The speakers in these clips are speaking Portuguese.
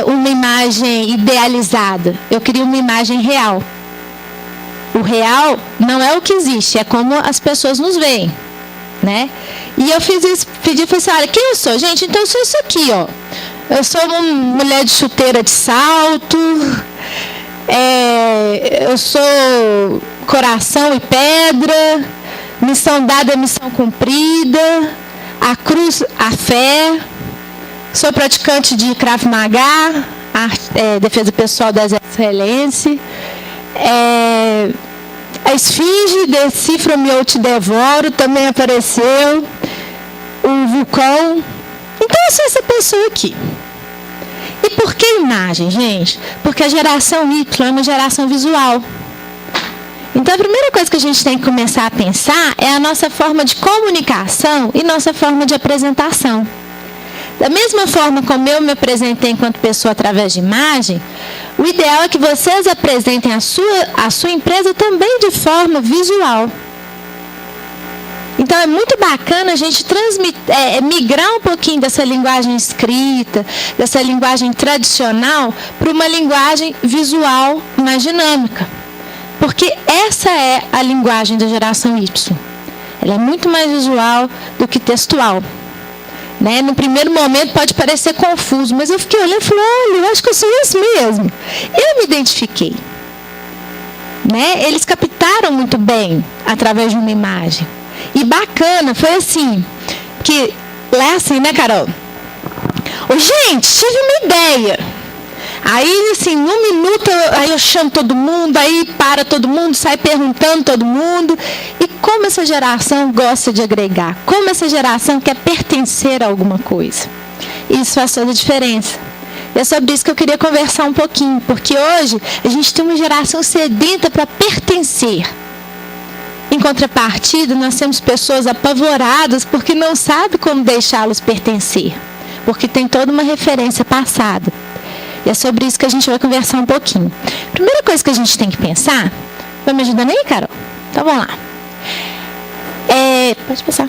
uma imagem idealizada. Eu queria uma imagem real. O real não é o que existe, é como as pessoas nos veem, né? E eu fiz isso, falei assim, olha, quem eu sou? Gente, então eu sou isso aqui, ó. Eu sou uma mulher de chuteira de salto, eu sou coração e pedra, missão dada é missão cumprida, a cruz, a fé, sou praticante de Krav Maga, defesa pessoal do Exército Israelense, a esfinge, decifra-me ou te devoro, também apareceu, o vulcão. Então eu sou essa pessoa aqui. E por que imagem, gente? Porque a geração Y é uma geração visual. Então a primeira coisa que a gente tem que começar a pensar é a nossa forma de comunicação e nossa forma de apresentação. Da mesma forma como eu me apresentei enquanto pessoa através de imagem, o ideal é que vocês apresentem a sua empresa também de forma visual. Então é muito bacana a gente migrar um pouquinho dessa linguagem escrita, dessa linguagem tradicional, para uma linguagem visual mais dinâmica. Porque essa é a linguagem da geração Y. Ela é muito mais visual do que textual. Né? No primeiro momento pode parecer confuso, mas eu fiquei olhando e falei, olha, eu acho que eu sou isso mesmo. Eu me identifiquei. Né? Eles captaram muito bem através de uma imagem. E bacana, foi assim, que lá assim, né, Carol? Gente, tive uma ideia. Aí, assim, num minuto, aí eu chamo todo mundo, aí para todo mundo, sai perguntando todo mundo. E como essa geração gosta de agregar, como essa geração quer pertencer a alguma coisa. Isso faz toda a diferença. E é sobre isso que eu queria conversar um pouquinho, porque hoje a gente tem uma geração sedenta para pertencer. Em contrapartida, nós temos pessoas apavoradas porque não sabem como deixá-los pertencer, porque tem toda uma referência passada. E é sobre isso que a gente vai conversar um pouquinho. Primeira coisa que a gente tem que pensar... Vai me ajudando aí, Carol? Então, vamos lá. Pode passar.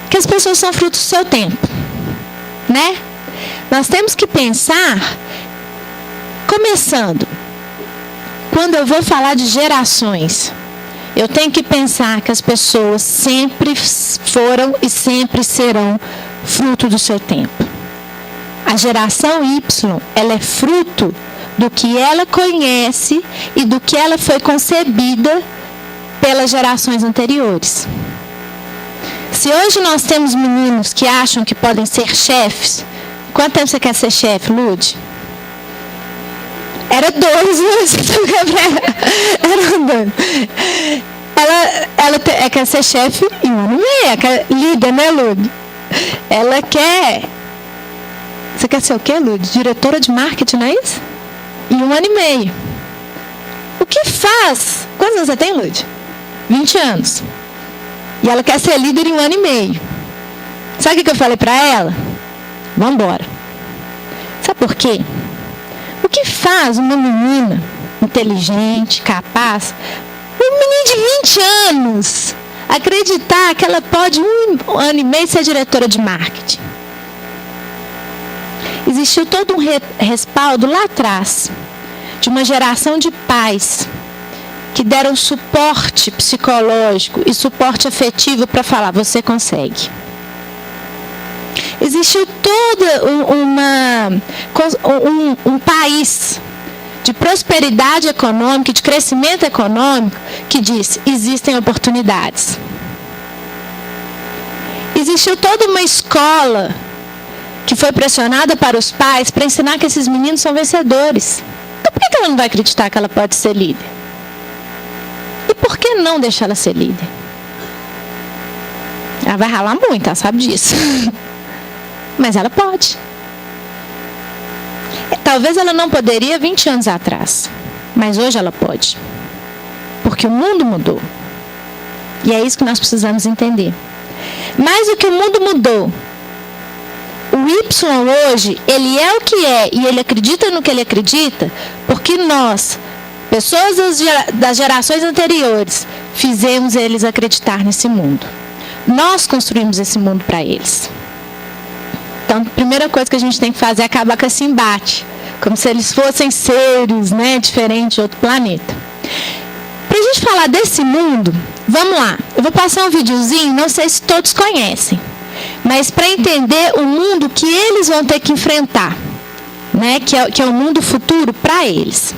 Que as pessoas são frutos do seu tempo. Né? Nós temos que pensar... Começando. Quando eu vou falar de gerações... Eu tenho que pensar que as pessoas sempre foram e sempre serão fruto do seu tempo. A geração Y, ela é fruto do que ela conhece e do que ela foi concebida pelas gerações anteriores. Se hoje nós temos meninos que acham que podem ser chefes, quanto tempo você quer ser chefe, Lud? Era 2 anos. Era 2. Ela quer ser chefe em 1 ano e meio. Líder, né, Lud? Ela quer... Você quer ser o quê, Lud? Diretora de marketing, não é isso? Em 1 ano e meio. O que faz? Quantos anos você tem, Lud? 20 anos. E ela quer ser líder em 1 ano e meio. Sabe o que eu falei para ela? Vamos embora. Sabe por quê? O que faz uma menina inteligente, capaz, uma menina de 20 anos, acreditar que ela pode em 1 ano e meio ser diretora de marketing? Existiu todo um respaldo lá atrás, de uma geração de pais que deram suporte psicológico e suporte afetivo para falar, você consegue. Existiu todo um país de prosperidade econômica, de crescimento econômico, que diz, existem oportunidades. Existiu toda uma escola que foi pressionada para os pais para ensinar que esses meninos são vencedores. Então por que ela não vai acreditar que ela pode ser líder? E por que não deixar ela ser líder? Ela vai ralar muito, ela sabe disso. Mas ela pode. Talvez ela não poderia 20 anos atrás, mas hoje ela pode. Porque o mundo mudou. E é isso que nós precisamos entender. Mais do que o mundo mudou, o Y hoje, ele é o que é e ele acredita no que ele acredita, porque nós, pessoas das gerações anteriores, fizemos eles acreditar nesse mundo. Nós construímos esse mundo para eles. Então, a primeira coisa que a gente tem que fazer é acabar com esse embate, como se eles fossem seres, né, diferentes de outro planeta. Para a gente falar desse mundo, vamos lá. Eu vou passar um videozinho, não sei se todos conhecem, mas para entender o mundo que eles vão ter que enfrentar, né, que é o mundo futuro para eles.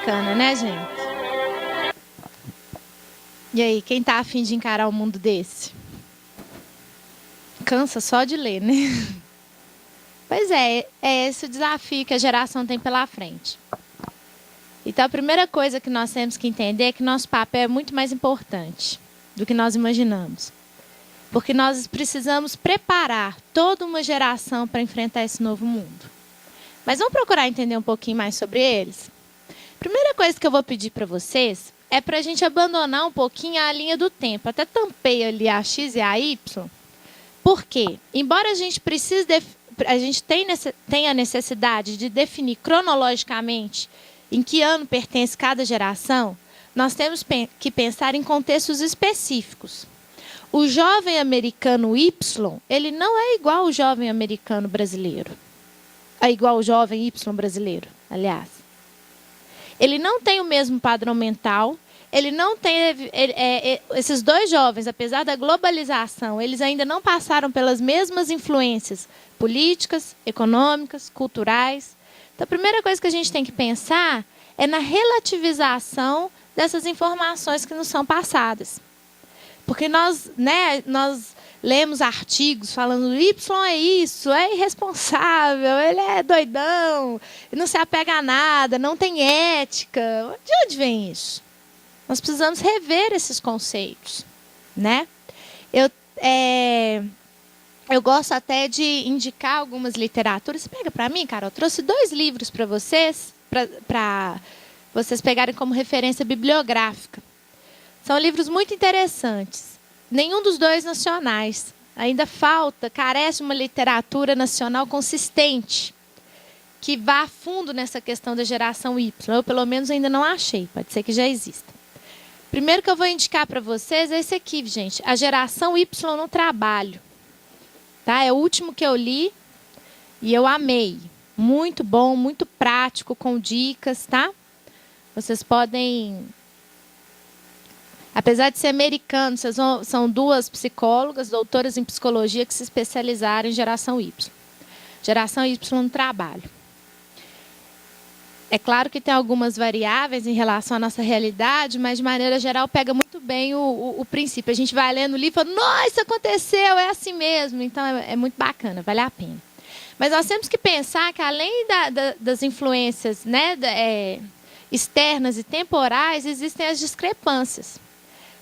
bacana, né, gente? E aí, quem tá afim de encarar um mundo desse? Cansa só de ler, né? Pois é esse o desafio que a geração tem pela frente. Então, a primeira coisa que nós temos que entender é que nosso papel é muito mais importante do que nós imaginamos. Porque nós precisamos preparar toda uma geração para enfrentar esse novo mundo. Mas vamos procurar entender um pouquinho mais sobre eles? A primeira coisa que eu vou pedir para vocês é para a gente abandonar um pouquinho a linha do tempo. Até tampei ali a X e a Y. Por quê? Embora a gente tenha a necessidade de definir cronologicamente em que ano pertence cada geração, nós temos que pensar em contextos específicos. O jovem americano Y, ele não é igual ao jovem americano brasileiro. É igual ao jovem Y brasileiro, aliás. Ele não tem o mesmo padrão mental. Ele não tem... esses dois jovens, apesar da globalização, eles ainda não passaram pelas mesmas influências políticas, econômicas, culturais. Então, a primeira coisa que a gente tem que pensar é na relativização dessas informações que nos são passadas. Porque nós lemos artigos falando Y é isso, é irresponsável, ele é doidão, não se apega a nada, não tem ética. De onde vem isso? Nós precisamos rever esses conceitos, né? Eu gosto até de indicar algumas literaturas. Você pega para mim, Carol? Eu trouxe 2 livros para vocês, para vocês pegarem como referência bibliográfica. São livros muito interessantes. Nenhum dos 2 nacionais. Ainda carece de uma literatura nacional consistente, que vá a fundo nessa questão da geração Y. Eu, pelo menos, ainda não achei. Pode ser que já exista. Primeiro que eu vou indicar para vocês é esse aqui, gente. A geração Y no trabalho. Tá? É o último que eu li e eu amei. Muito bom, muito prático, com dicas, tá? Vocês podem... Apesar de ser americano, são 2 psicólogas, doutoras em psicologia, que se especializaram em geração Y. Geração Y no trabalho. É claro que tem algumas variáveis em relação à nossa realidade, mas, de maneira geral, pega muito bem o princípio. A gente vai lendo o livro e fala, nossa, isso aconteceu, é assim mesmo. Então, é muito bacana, vale a pena. Mas nós temos que pensar que, além das influências, né, externas e temporais, existem as discrepâncias.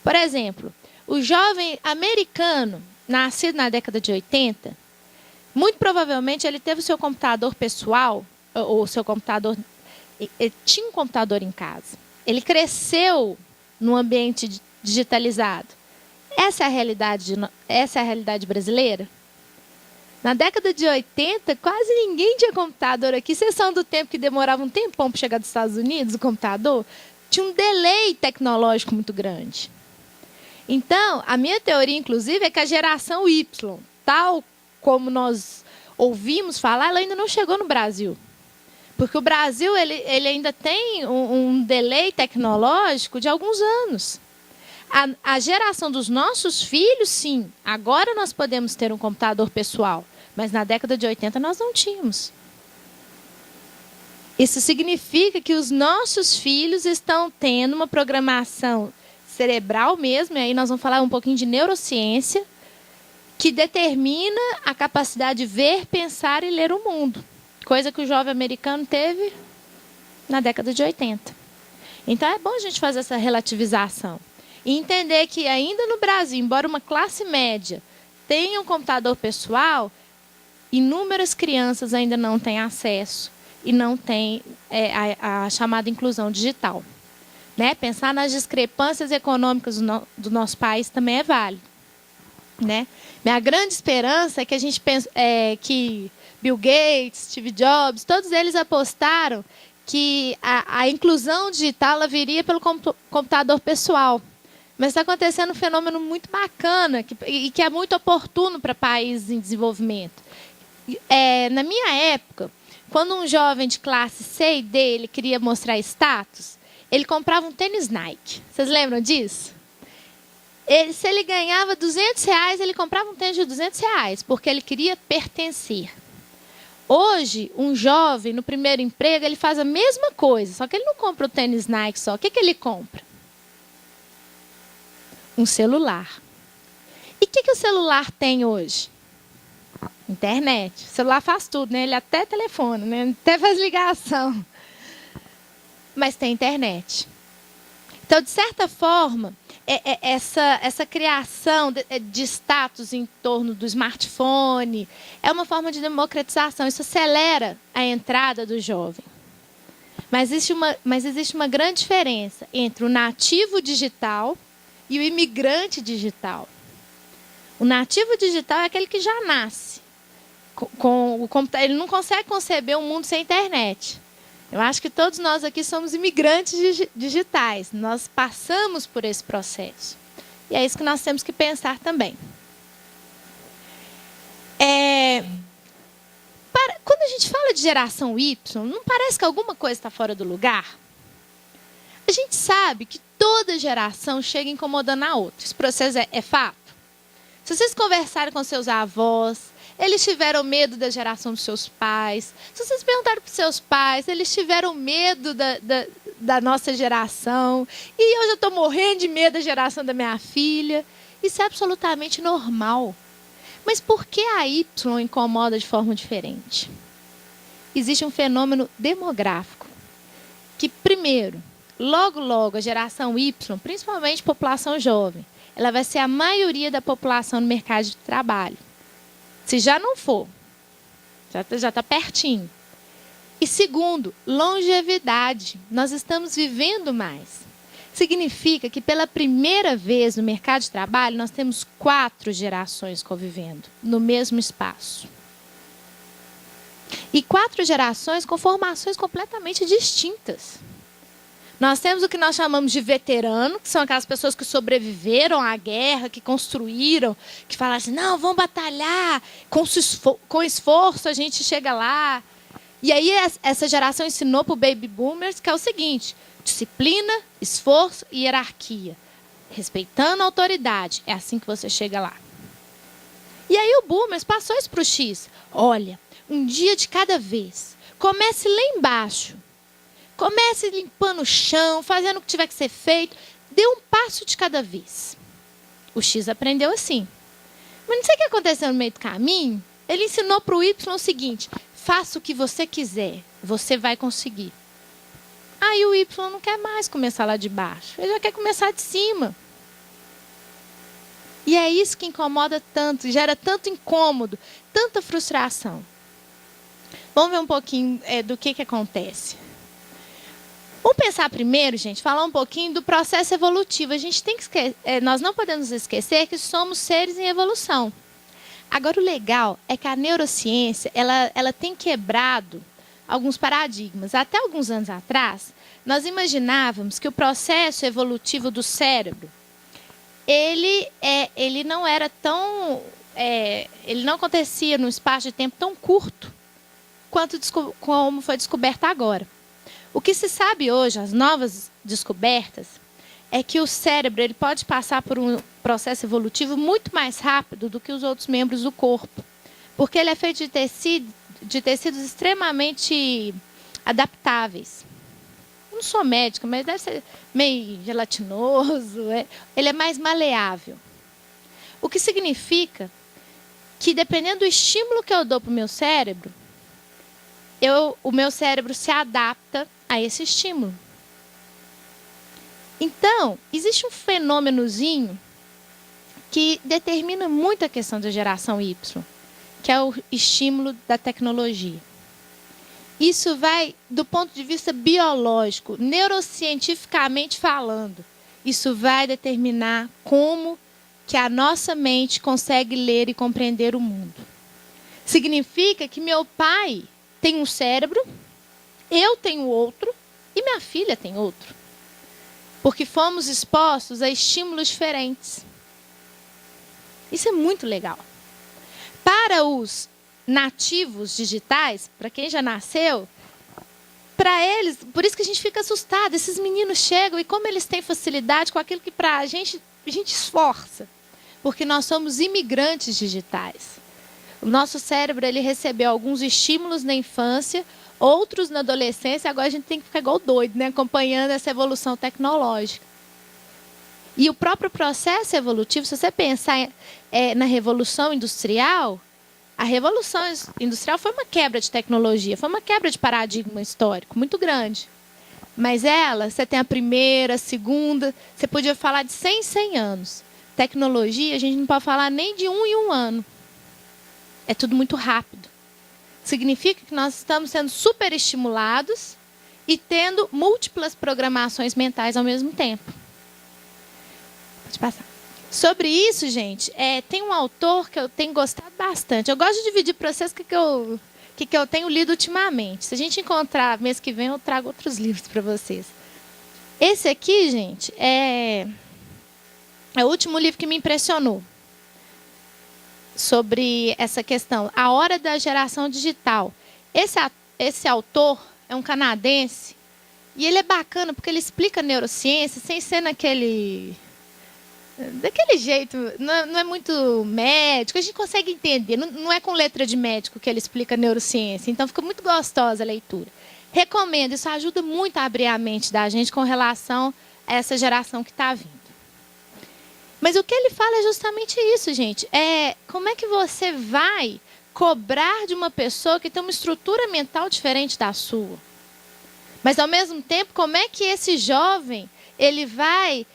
Por exemplo, o jovem americano, nascido na década de 80, muito provavelmente ele teve o seu computador pessoal, ou o seu computador... Ele tinha um computador em casa. Ele cresceu num ambiente digitalizado. Essa é a realidade brasileira? Na década de 80, quase ninguém tinha computador aqui. Vocês são do tempo que demorava um tempão para chegar dos Estados Unidos, o computador? Tinha um delay tecnológico muito grande. Então, a minha teoria, inclusive, é que a geração Y, tal como nós ouvimos falar, ela ainda não chegou no Brasil. Porque o Brasil ele ainda tem um delay tecnológico de alguns anos. A geração dos nossos filhos, sim. Agora nós podemos ter um computador pessoal. Mas na década de 80 nós não tínhamos. Isso significa que os nossos filhos estão tendo uma programação cerebral mesmo, e aí nós vamos falar um pouquinho de neurociência, que determina a capacidade de ver, pensar e ler o mundo. Coisa que o jovem americano teve na década de 80. Então, é bom a gente fazer essa relativização. E entender que ainda no Brasil, embora uma classe média tenha um computador pessoal, inúmeras crianças ainda não têm acesso e não têm a chamada inclusão digital. Né? Pensar nas discrepâncias econômicas do nosso país também é válido. Né? Minha grande esperança é que a gente pense, que Bill Gates, Steve Jobs, todos eles apostaram que a inclusão digital ela viria pelo computador pessoal. Mas está acontecendo um fenômeno muito bacana e que é muito oportuno para países em desenvolvimento. Na minha época, quando um jovem de classe C e D ele queria mostrar status, ele comprava um tênis Nike. Vocês lembram disso? Se ele ganhava R$200, ele comprava um tênis de R$200, porque ele queria pertencer. Hoje, um jovem, no primeiro emprego, ele faz a mesma coisa, só que ele não compra o tênis Nike só. O que ele compra? Um celular. E o que o celular tem hoje? Internet. O celular faz tudo, né? Ele até telefona, né? Até faz ligação. Mas tem internet. Então, de certa forma, essa criação de status em torno do smartphone é uma forma de democratização. Isso acelera a entrada do jovem. Mas existe uma grande diferença entre o nativo digital e o imigrante digital. O nativo digital é aquele que já nasce com o computador. Ele não consegue conceber um mundo sem internet. Eu acho que todos nós aqui somos imigrantes digitais. Nós passamos por esse processo. E é isso que nós temos que pensar também. Quando a gente fala de geração Y, não parece que alguma coisa está fora do lugar? A gente sabe que toda geração chega incomodando a outra. Esse processo é fato. Se vocês conversarem com seus avós, eles tiveram medo da geração dos seus pais. Se vocês perguntarem para os seus pais, eles tiveram medo da nossa geração. E eu já estou morrendo de medo da geração da minha filha. Isso é absolutamente normal. Mas por que a Y incomoda de forma diferente? Existe um fenômeno demográfico. Que, primeiro, logo a geração Y, principalmente população jovem, ela vai ser a maioria da população no mercado de trabalho. Se já não for, já está pertinho. E segundo, longevidade. Nós estamos vivendo mais. Significa que pela primeira vez no mercado de trabalho, nós temos 4 gerações convivendo no mesmo espaço. E 4 gerações com formações completamente distintas. Nós temos o que nós chamamos de veterano, que são aquelas pessoas que sobreviveram à guerra, que construíram, que falaram assim, não, vamos batalhar, com esforço a gente chega lá. E aí essa geração ensinou para o baby boomers que é o seguinte, disciplina, esforço e hierarquia. Respeitando a autoridade, é assim que você chega lá. E aí o boomers passou isso para o X. Olha, um dia de cada vez, comece lá embaixo. Comece limpando o chão, fazendo o que tiver que ser feito. Dê um passo de cada vez. O X aprendeu assim. Mas não sei o que aconteceu no meio do caminho. Ele ensinou para o Y o seguinte. Faça o que você quiser. Você vai conseguir. Aí o Y não quer mais começar lá de baixo. Ele já quer começar de cima. E é isso que incomoda tanto. Gera tanto incômodo. Tanta frustração. Vamos ver um pouquinho do que acontece. Vamos pensar primeiro, gente, falar um pouquinho do processo evolutivo. A gente tem que nós não podemos esquecer que somos seres em evolução. Agora, o legal é que a neurociência ela tem quebrado alguns paradigmas. Até alguns anos atrás, nós imaginávamos que o processo evolutivo do cérebro ele não era tão ele não acontecia num espaço de tempo tão curto quanto como foi descoberto agora. O que se sabe hoje, as novas descobertas, é que o cérebro ele pode passar por um processo evolutivo muito mais rápido do que os outros membros do corpo. Porque ele é feito de tecidos extremamente adaptáveis. Eu não sou médica, mas deve ser meio gelatinoso. Ele é mais maleável. O que significa que, dependendo do estímulo que eu dou para o meu cérebro, o meu cérebro se adapta a esse estímulo. Então, existe um fenômenozinho que determina muito a questão da geração Y, que é o estímulo da tecnologia. Isso vai do ponto de vista biológico, neurocientificamente falando. Isso vai determinar como que a nossa mente consegue ler e compreender o mundo. Significa que meu pai tem um cérebro, eu tenho outro e minha filha tem outro. Porque fomos expostos a estímulos diferentes. Isso é muito legal. Para os nativos digitais, para quem já nasceu, para eles, por isso que a gente fica assustado. Esses meninos chegam e como eles têm facilidade com aquilo que para a gente esforça. Porque nós somos imigrantes digitais. O nosso cérebro ele recebeu alguns estímulos na infância, outros na adolescência, agora a gente tem que ficar igual doido, né? Acompanhando essa evolução tecnológica. E o próprio processo evolutivo, se você pensar na Revolução Industrial, a Revolução Industrial foi uma quebra de tecnologia, foi uma quebra de paradigma histórico muito grande. Mas você tem a primeira, a segunda, você podia falar de 100 em 100 anos. Tecnologia, a gente não pode falar nem de 1 em 1 ano. É tudo muito rápido. Significa que nós estamos sendo superestimulados e tendo múltiplas programações mentais ao mesmo tempo. Pode passar. Sobre isso, gente, tem um autor que eu tenho gostado bastante. Eu gosto de dividir para vocês o que eu tenho lido ultimamente. Se a gente encontrar mês que vem, eu trago outros livros para vocês. Esse aqui, gente, é o último livro que me impressionou sobre essa questão. A Hora da Geração Digital. Esse autor é um canadense e ele é bacana porque ele explica neurociência sem ser daquele jeito, não é muito médico, a gente consegue entender, não é com letra de médico que ele explica neurociência, então fica muito gostosa a leitura. Recomendo, isso ajuda muito a abrir a mente da gente com relação a essa geração que está vindo. Mas o que ele fala é justamente isso, gente, como é que você vai cobrar de uma pessoa que tem uma estrutura mental diferente da sua? Mas, ao mesmo tempo, como é que esse jovem ele vai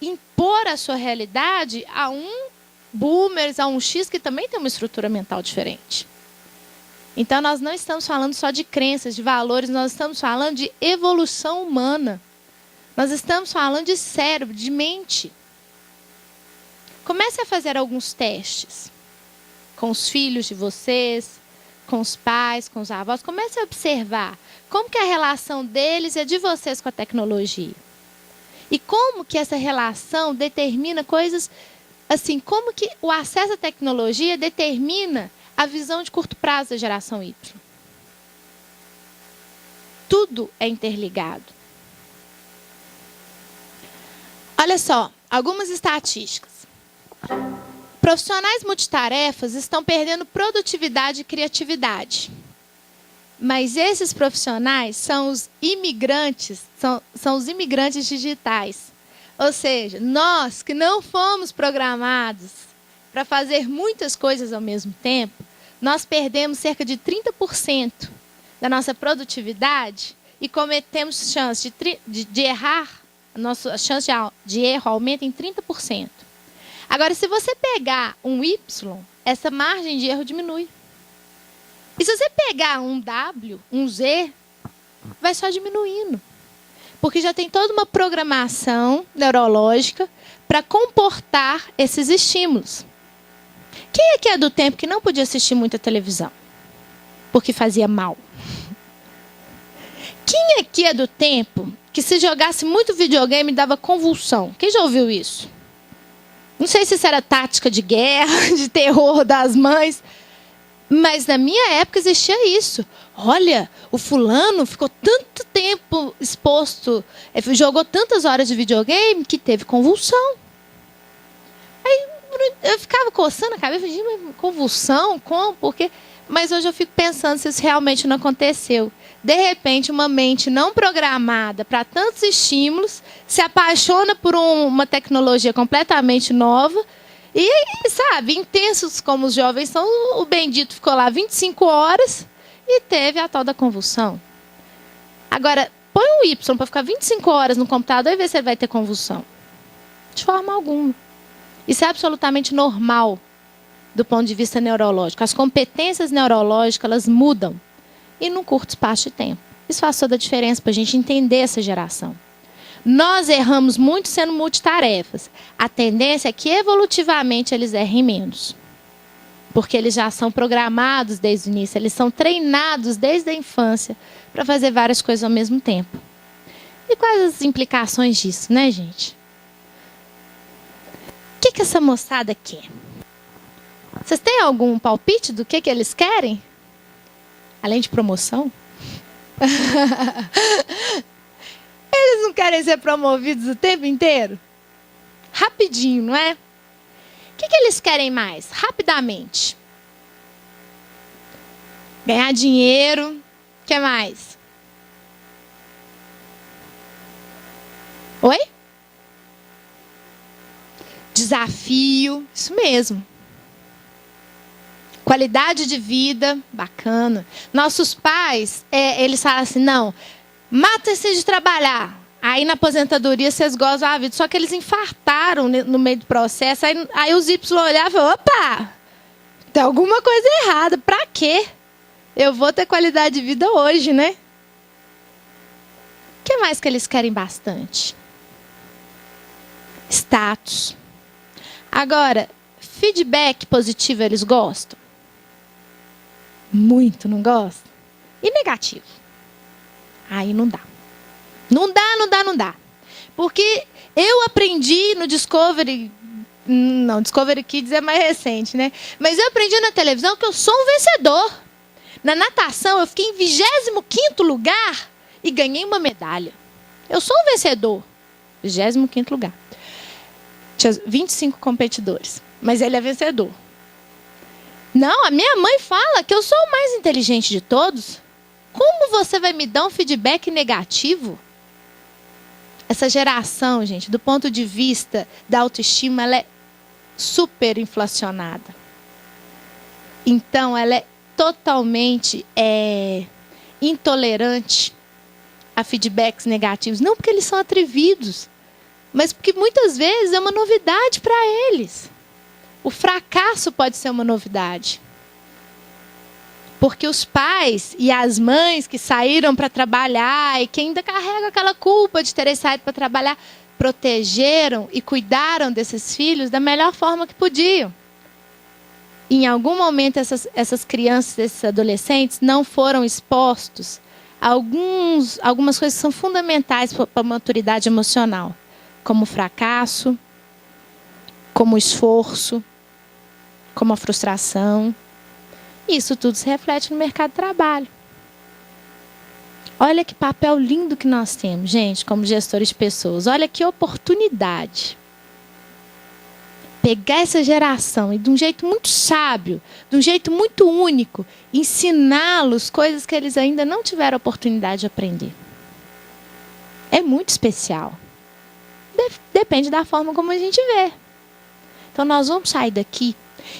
impor a sua realidade a um boomers, a um X que também tem uma estrutura mental diferente. Então, nós não estamos falando só de crenças, de valores, nós estamos falando de evolução humana. Nós estamos falando de cérebro, de mente. Comece a fazer alguns testes com os filhos de vocês, com os pais, com os avós. Comece a observar como que é a relação deles e de vocês com a tecnologia. E como que essa relação determina coisas, assim, como que o acesso à tecnologia determina a visão de curto prazo da geração Y. Tudo é interligado. Olha só, algumas estatísticas. Profissionais multitarefas estão perdendo produtividade e criatividade. Mas esses profissionais são os imigrantes, são os imigrantes digitais. Ou seja, nós que não fomos programados para fazer muitas coisas ao mesmo tempo, nós perdemos cerca de 30% da nossa produtividade e cometemos chance de errar, a nossa chance de erro aumenta em 30%. Agora, se você pegar um Y, essa margem de erro diminui. E se você pegar um W, um Z, vai só diminuindo. Porque já tem toda uma programação neurológica para comportar esses estímulos. Quem aqui é do tempo que não podia assistir muita televisão? Porque fazia mal. Quem aqui é do tempo que se jogasse muito videogame dava convulsão? Quem já ouviu isso? Não sei se isso era tática de guerra, de terror das mães. Mas na minha época existia isso. Olha, o fulano ficou tanto tempo exposto, jogou tantas horas de videogame que teve convulsão. Aí eu ficava coçando a cabeça, convulsão? Como? Por quê? Mas hoje eu fico pensando se isso realmente não aconteceu. De repente, uma mente não programada para tantos estímulos se apaixona por uma tecnologia completamente nova. E, sabe, intensos como os jovens são, o bendito ficou lá 25 horas e teve a tal da convulsão. Agora, põe um Y para ficar 25 horas no computador e ver se ele vai ter convulsão. De forma alguma. Isso é absolutamente normal do ponto de vista neurológico. As competências neurológicas, elas mudam. E num curto espaço de tempo. Isso faz toda a diferença para a gente entender essa geração. Nós erramos muito sendo multitarefas. A tendência é que evolutivamente eles errem menos. Porque eles já são programados desde o início, eles são treinados desde a infância para fazer várias coisas ao mesmo tempo. E quais as implicações disso, né, gente? O que essa moçada quer? Vocês têm algum palpite do que eles querem? Além de promoção? Eles não querem ser promovidos o tempo inteiro? Rapidinho, não é? O que eles querem mais? Rapidamente. Ganhar dinheiro. O que mais? Oi? Desafio. Isso mesmo. Qualidade de vida. Bacana. Nossos pais, eles falam assim, não, mata-se de trabalhar. Aí na aposentadoria vocês gozam a vida. Só que eles infartaram no meio do processo. Aí os Y olhavam e falaram, opa, tem alguma coisa errada. Pra quê? Eu vou ter qualidade de vida hoje, né? O que mais que eles querem bastante? Status. Agora, feedback positivo eles gostam? Muito, não gostam? E negativo? Aí não dá. Não dá. Porque eu aprendi no Discovery... Não, Discovery Kids é mais recente, né? Mas eu aprendi na televisão que eu sou um vencedor. Na natação, eu fiquei em 25º lugar e ganhei uma medalha. Eu sou um vencedor. 25º lugar. Tinha 25 competidores. Mas ele é vencedor. Não, a minha mãe fala que eu sou o mais inteligente de todos. Como você vai me dar um feedback negativo? Essa geração, gente, do ponto de vista da autoestima, ela é super inflacionada. Então, ela é totalmente intolerante a feedbacks negativos. Não porque eles são atrevidos, mas porque muitas vezes é uma novidade para eles. O fracasso pode ser uma novidade. Porque os pais e as mães que saíram para trabalhar e que ainda carregam aquela culpa de terem saído para trabalhar, protegeram e cuidaram desses filhos da melhor forma que podiam. Em algum momento, essas crianças, esses adolescentes, não foram expostos a algumas coisas que são fundamentais para a maturidade emocional, como o fracasso, como o esforço, como a frustração. Isso tudo se reflete no mercado de trabalho. Olha que papel lindo que nós temos, gente, como gestores de pessoas. Olha que oportunidade. Pegar essa geração e de um jeito muito sábio, de um jeito muito único, ensiná-los coisas que eles ainda não tiveram oportunidade de aprender. É muito especial. Depende da forma como a gente vê. Então nós vamos sair daqui,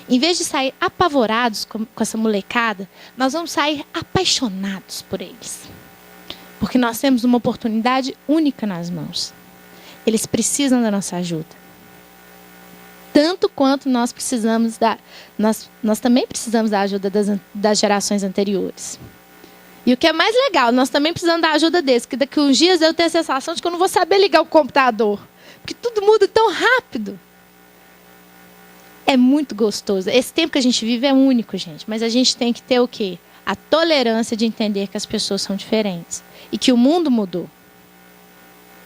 em vez de sair apavorados com essa molecada, nós vamos sair apaixonados por eles. Porque nós temos uma oportunidade única nas mãos. Eles precisam da nossa ajuda. Tanto quanto nós precisamos nós também precisamos da ajuda das gerações anteriores. E o que é mais legal, nós também precisamos da ajuda deles, que daqui a uns dias eu tenho a sensação de que eu não vou saber ligar o computador. Porque tudo muda tão rápido. É muito gostoso. Esse tempo que a gente vive é único, gente. Mas a gente tem que ter o quê? A tolerância de entender que as pessoas são diferentes. E que o mundo mudou.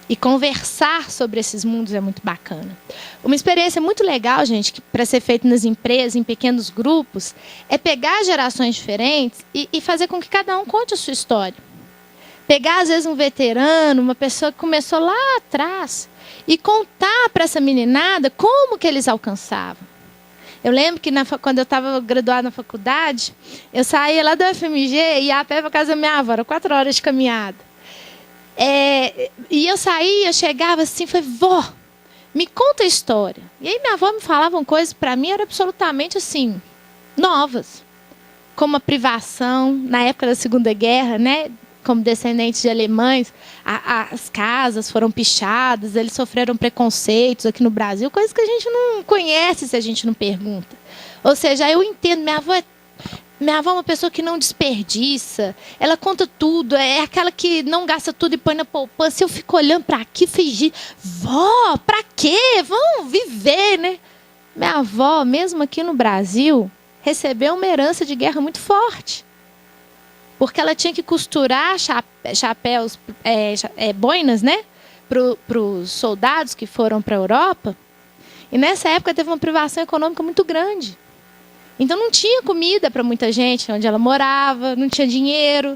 E conversar sobre esses mundos é muito bacana. Uma experiência muito legal, gente, para ser feita nas empresas, em pequenos grupos, é pegar gerações diferentes e fazer com que cada um conte a sua história. Pegar, às vezes, um veterano, uma pessoa que começou lá atrás, e contar para essa meninada como que eles alcançavam. Eu lembro que quando eu estava graduada na faculdade, eu saía lá da UFMG e ia a pé para casa da minha avó, era 4 horas de caminhada. E eu saía, eu chegava assim, falei, vó, me conta a história. E aí minha avó me falava coisas, para mim, eram absolutamente assim, novas. Como a privação, na época da Segunda Guerra, né? Como descendentes de alemães, as casas foram pichadas, eles sofreram preconceitos aqui no Brasil, coisas que a gente não conhece se a gente não pergunta. Ou seja, eu entendo, minha avó é uma pessoa que não desperdiça, ela conta tudo, é aquela que não gasta tudo e põe na poupança. Eu fico olhando para aqui, fingindo, vó, para quê? Vamos viver, né? Minha avó, mesmo aqui no Brasil, recebeu uma herança de guerra muito forte. Porque ela tinha que costurar chapéus, boinas, né? Para os soldados que foram para a Europa. E nessa época teve uma privação econômica muito grande. Então não tinha comida para muita gente onde ela morava, não tinha dinheiro.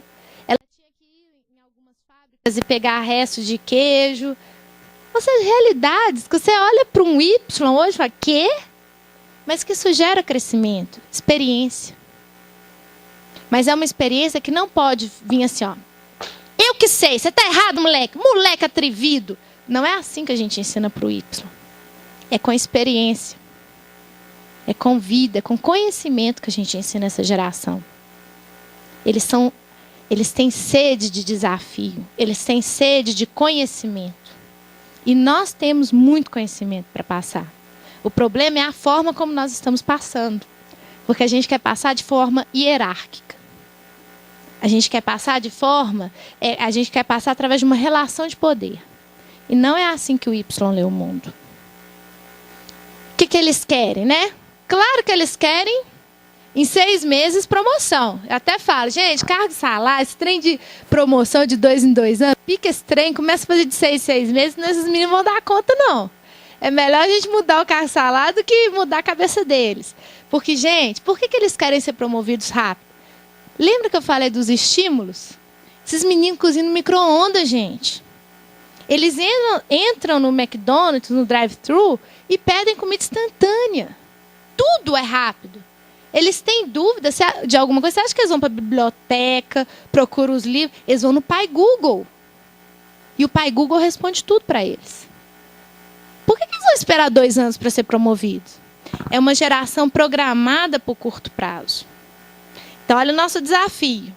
Ela tinha que ir em algumas fábricas e pegar restos de queijo. Ou seja, realidades que você olha para um Y hoje e fala, quê? Mas que isso gera crescimento, experiência. Mas é uma experiência que não pode vir assim, ó. Eu que sei, você está errado, moleque. Moleque atrevido. Não é assim que a gente ensina para o Y. É com experiência. É com vida, é com conhecimento que a gente ensina essa geração. Eles têm sede de desafio. Eles têm sede de conhecimento. E nós temos muito conhecimento para passar. O problema é a forma como nós estamos passando. Porque a gente quer passar de forma hierárquica. A gente quer passar a gente quer passar através de uma relação de poder. E não é assim que o Y lê o mundo. O que eles querem, né? Claro que eles querem, em 6 meses, promoção. Eu até falo, gente, cargo de salário, esse trem de promoção de 2 em 2 anos, pica esse trem, começa a fazer de 6 em 6 meses, senão esses meninos vão dar conta, não. É melhor a gente mudar o cargo de salário do que mudar a cabeça deles. Porque, gente, por que eles querem ser promovidos rápido? Lembra que eu falei dos estímulos? Esses meninos cozinham no micro-ondas, gente. Eles entram no McDonald's, no drive-thru, e pedem comida instantânea. Tudo é rápido. Eles têm dúvida de alguma coisa. Você acha que eles vão para a biblioteca, procuram os livros? Eles vão no pai Google. E o pai Google responde tudo para eles. Por que eles vão esperar 2 anos para ser promovidos? É uma geração programada por curto prazo. Então, olha o nosso desafio.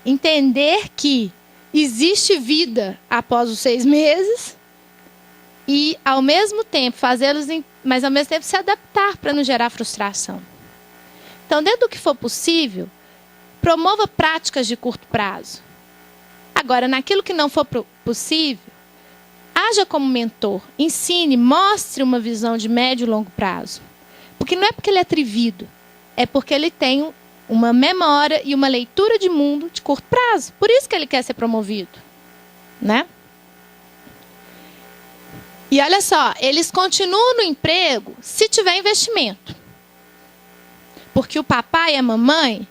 Entender que existe vida após os 6 meses e, ao mesmo tempo, mas ao mesmo tempo se adaptar para não gerar frustração. Então, dentro do que for possível, promova práticas de curto prazo. Agora, naquilo que não for possível, haja como mentor, ensine, mostre uma visão de médio e longo prazo. Porque não é porque ele é atrevido, é porque ele tem uma memória e uma leitura de mundo de curto prazo. Por isso que ele quer ser promovido, né? E olha só, eles continuam no emprego se tiver investimento. Porque o papai e a mamãe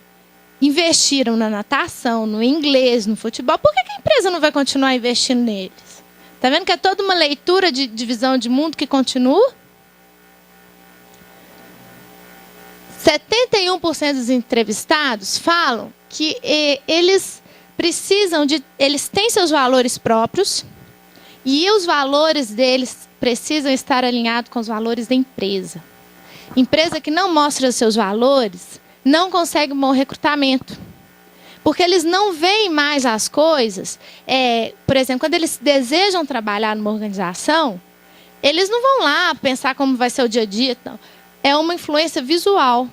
investiram na natação, no inglês, no futebol. Por que a empresa não vai continuar investindo neles? Está vendo que é toda uma leitura de visão de mundo que continua? 71% dos entrevistados falam que eles têm seus valores próprios e os valores deles precisam estar alinhados com os valores da empresa. Empresa que não mostra seus valores não consegue um bom recrutamento. Porque eles não veem mais as coisas. Por exemplo, quando eles desejam trabalhar numa organização, eles não vão lá pensar como vai ser o dia a dia. Não. É uma influência visual.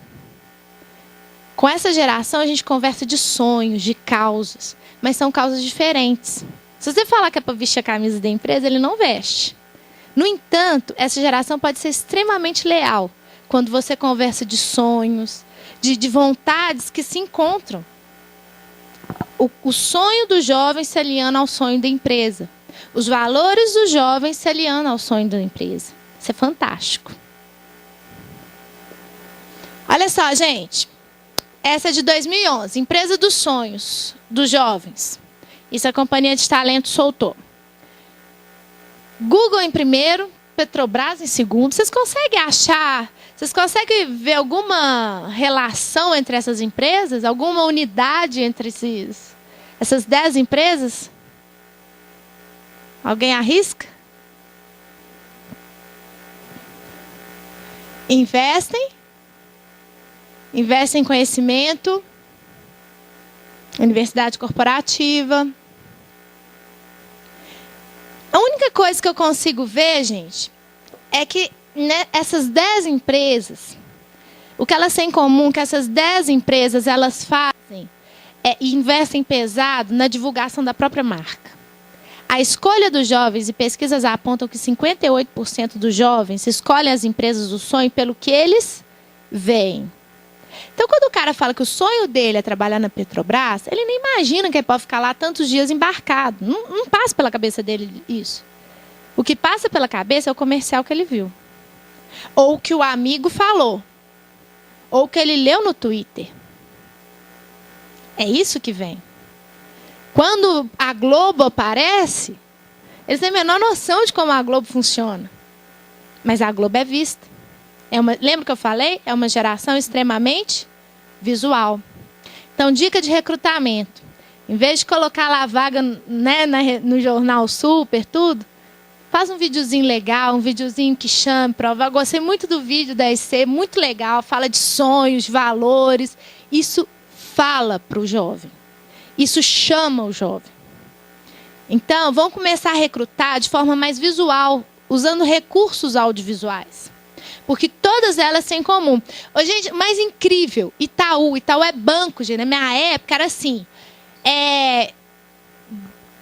Com essa geração, a gente conversa de sonhos, de causas. Mas são causas diferentes. Se você falar que é para vestir a camisa da empresa, ele não veste. No entanto, essa geração pode ser extremamente leal quando você conversa de sonhos, de vontades que se encontram. O sonho do jovem se alinhando ao sonho da empresa. Os valores do jovem se alinhando ao sonho da empresa. Isso é fantástico. Olha só, gente. Essa é de 2011. Empresa dos sonhos dos jovens. Isso a Companhia de Talento soltou. Google em primeiro, Petrobras em segundo. Vocês conseguem ver alguma relação entre essas empresas? Alguma unidade entre essas 10 empresas? Alguém arrisca? Investem em conhecimento, universidade corporativa. A única coisa que eu consigo ver, gente, é que essas 10 empresas, o que elas têm em comum, que essas 10 empresas elas fazem e investem pesado na divulgação da própria marca. A escolha dos jovens, e pesquisas apontam que 58% dos jovens escolhem as empresas do sonho pelo que eles veem. Então, quando o cara fala que o sonho dele é trabalhar na Petrobras, ele nem imagina que ele pode ficar lá tantos dias embarcado. Não passa pela cabeça dele isso. O que passa pela cabeça é o comercial que ele viu. Ou o que o amigo falou. Ou o que ele leu no Twitter. É isso que vem. Quando a Globo aparece, eles têm a menor noção de como a Globo funciona. Mas a Globo é vista. Lembra que eu falei? É uma geração extremamente visual. Então, dica de recrutamento. Em vez de colocar lá a vaga, né, no jornal super, tudo, faz um videozinho legal, um videozinho que chame, prova. Eu gostei muito do vídeo da EC, muito legal, fala de sonhos, de valores. Isso fala para o jovem. Isso chama o jovem. Então, vamos começar a recrutar de forma mais visual, usando recursos audiovisuais. Porque todas elas têm em comum. Ô, gente, mais incrível, Itaú é banco, gente. Na minha época era assim.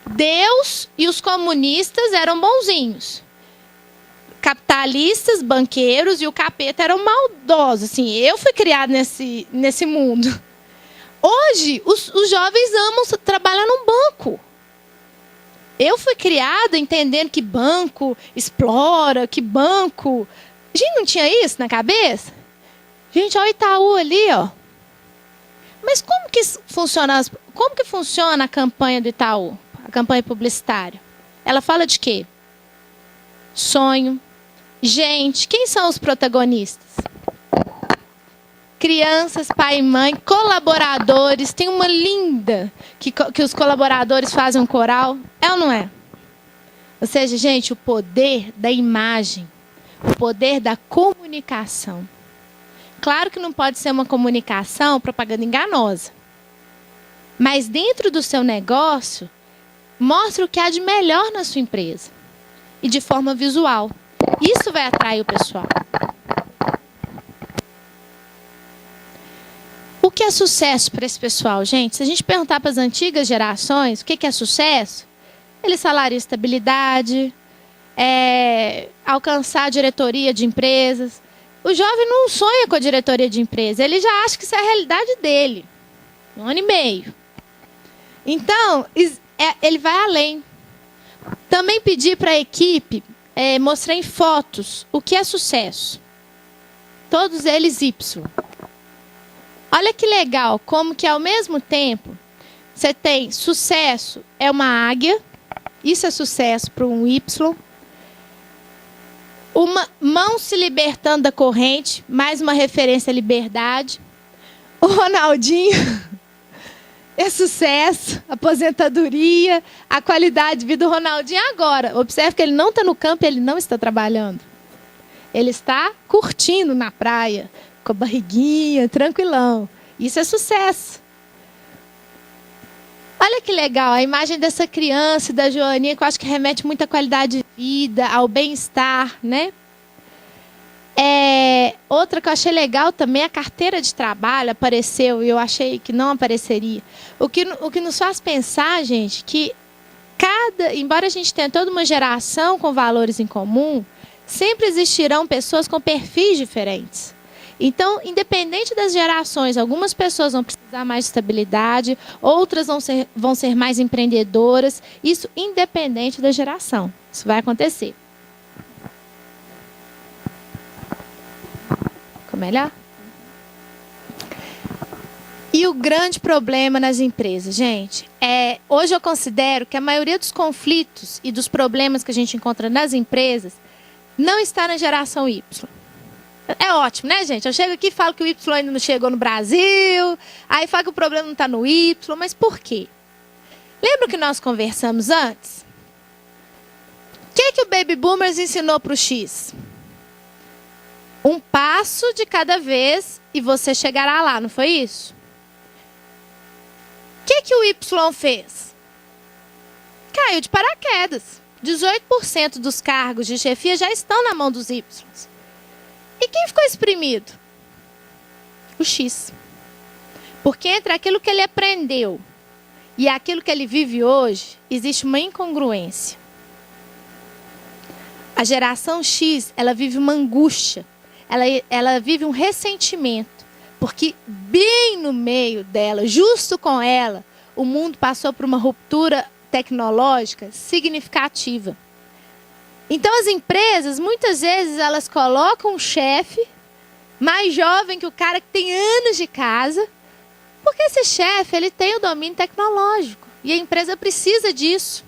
Deus e os comunistas eram bonzinhos. Capitalistas, banqueiros e o capeta eram maldosos. Assim, eu fui criada nesse mundo. Hoje, os jovens amam trabalhar num banco. Eu fui criada entendendo que banco explora, que banco... Gente, não tinha isso na cabeça? Gente, olha o Itaú ali, ó. Mas como que funciona a campanha do Itaú? A campanha publicitária? Ela fala de quê? Sonho. Gente, quem são os protagonistas? Crianças, pai e mãe, colaboradores. Tem uma linda que os colaboradores fazem um coral. É ou não é? Ou seja, gente, o poder da imagem. O poder da comunicação. Claro que não pode ser uma comunicação propaganda enganosa. Mas dentro do seu negócio, mostre o que há de melhor na sua empresa. E de forma visual. Isso vai atrair o pessoal. O que é sucesso para esse pessoal, gente? Se a gente perguntar para as antigas gerações o que é sucesso, eles salariam estabilidade, alcançar a diretoria de empresas. O jovem não sonha com a diretoria de empresa, ele já acha que isso é a realidade dele. 1 ano e meio. Então, ele vai além. Também pedir para a equipe mostrar em fotos o que é sucesso. Todos eles Y. Olha que legal, como que ao mesmo tempo você tem sucesso, é uma águia, isso é sucesso para um Y. Uma mão se libertando da corrente, mais uma referência à liberdade. O Ronaldinho é sucesso, aposentadoria, a qualidade de vida do Ronaldinho agora. Observe que ele não está no campo, ele não está trabalhando. Ele está curtindo na praia, com a barriguinha, tranquilão. Isso é sucesso. Olha que legal, a imagem dessa criança, da Joaninha, que eu acho que remete muito à qualidade de vida, ao bem-estar, né? Outra que eu achei legal também, a carteira de trabalho apareceu e eu achei que não apareceria. O que nos faz pensar, gente, que embora a gente tenha toda uma geração com valores em comum, sempre existirão pessoas com perfis diferentes. Então, independente das gerações, algumas pessoas vão precisar mais de estabilidade, outras vão ser mais empreendedoras. Isso independente da geração. Isso vai acontecer. Ficou melhor? E o grande problema nas empresas, gente, hoje eu considero que a maioria dos conflitos e dos problemas que a gente encontra nas empresas não está na geração Y. É ótimo, né, gente? Eu chego aqui e falo que o Y ainda não chegou no Brasil, aí falo que o problema não está no Y, mas por quê? Lembra que nós conversamos antes? O que o Baby Boomers ensinou para o X? Um passo de cada vez e você chegará lá, não foi isso? O que o Y fez? Caiu de paraquedas. 18% dos cargos de chefia já estão na mão dos Y. E quem ficou exprimido? O X. Porque entre aquilo que ele aprendeu e aquilo que ele vive hoje, existe uma incongruência. A geração X, ela vive uma angústia. Ela vive um ressentimento. Porque bem no meio dela, justo com ela, o mundo passou por uma ruptura tecnológica significativa. Então, as empresas, muitas vezes, elas colocam um chefe mais jovem que o cara que tem anos de casa, porque esse chefe, ele tem o domínio tecnológico. E a empresa precisa disso.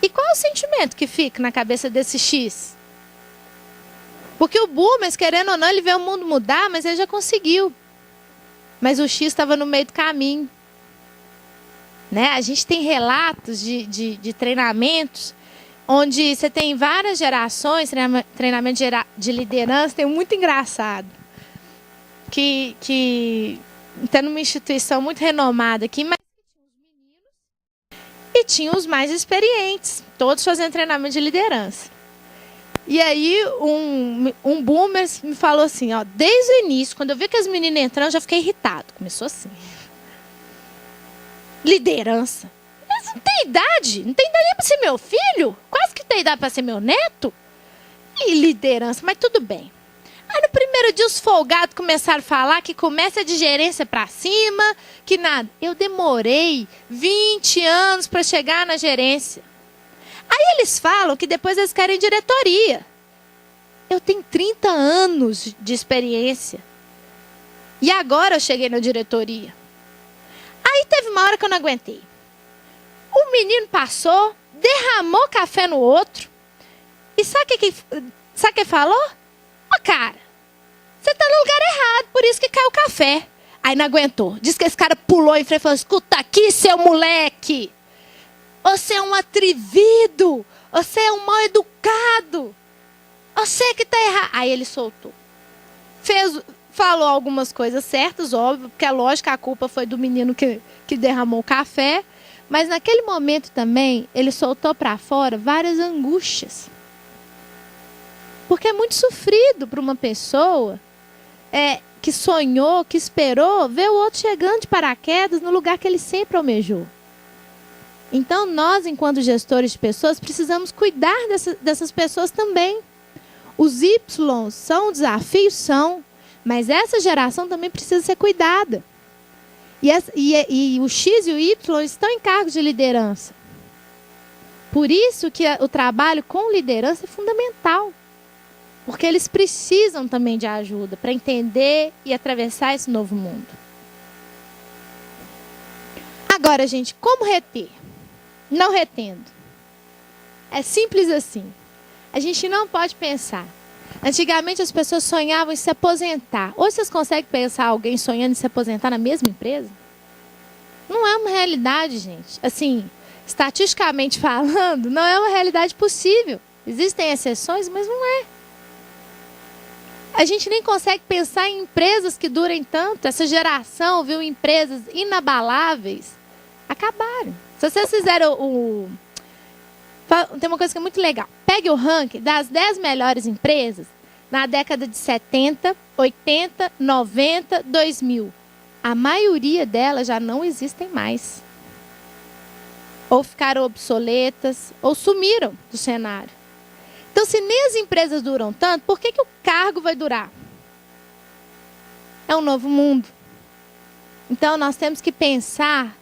E qual é o sentimento que fica na cabeça desse X? Porque o Boomers, querendo ou não, ele vê o mundo mudar, mas ele já conseguiu. mas o X estava no meio do caminho. Né? A gente tem relatos de treinamentos onde você tem várias gerações, treinamento de liderança, tem um muito engraçado, que está numa instituição muito renomada aqui, mas e tinha os mais experientes, todos fazendo treinamento de liderança. E aí um boomer me falou assim, ó, desde o início, quando eu vi que as meninas entrando, eu já fiquei irritado. Começou assim. Liderança. Mas não tem idade. Não tem idade nem para ser meu filho. Quase que tem idade para ser meu neto. E liderança, mas tudo bem. Aí no primeiro dia os folgados começaram a falar que começa de gerência para cima, que nada. Eu demorei 20 anos para chegar na gerência. Aí eles falam que depois eles querem diretoria. Eu tenho 30 anos de experiência. E agora eu cheguei na diretoria. Aí teve uma hora que eu não aguentei. O menino passou, derramou café no outro. E sabe o que falou? Ô, cara, você tá no lugar errado, por isso que caiu o café. Aí não aguentou. Diz que esse cara pulou em frente e falou, escuta aqui, seu moleque. Você é um atrevido. Você é um mal educado. Você que está errado. Aí ele soltou. Falou algumas coisas certas, óbvio, porque é lógico que a culpa foi do menino que derramou o café. Mas naquele momento também, ele soltou para fora várias angústias. Porque é muito sofrido para uma pessoa que sonhou, que esperou, ver o outro chegando de paraquedas no lugar que ele sempre almejou. Então, nós, enquanto gestores de pessoas, precisamos cuidar dessas pessoas também. Os Y são desafios, são, mas essa geração também precisa ser cuidada. E o X e o Y estão em cargos de liderança. Por isso que o trabalho com liderança é fundamental. Porque eles precisam também de ajuda para entender e atravessar esse novo mundo. Agora, gente, como reter? Não retendo. É simples assim. A gente não pode pensar. Antigamente as pessoas sonhavam em se aposentar. Hoje vocês conseguem pensar alguém sonhando em se aposentar na mesma empresa? Não é uma realidade, gente. Assim, estatisticamente falando, não é uma realidade possível. Existem exceções, mas não é. A gente nem consegue pensar em empresas que durem tanto. Essa geração viu empresas inabaláveis acabarem. Se vocês fizeram tem uma coisa que é muito legal. Pegue o ranking das 10 melhores empresas na década de 70, 80, 90, 2000. A maioria delas já não existem mais. Ou ficaram obsoletas, ou sumiram do cenário. Então, se nem as empresas duram tanto, por que o cargo vai durar? É um novo mundo. Então, nós temos que pensar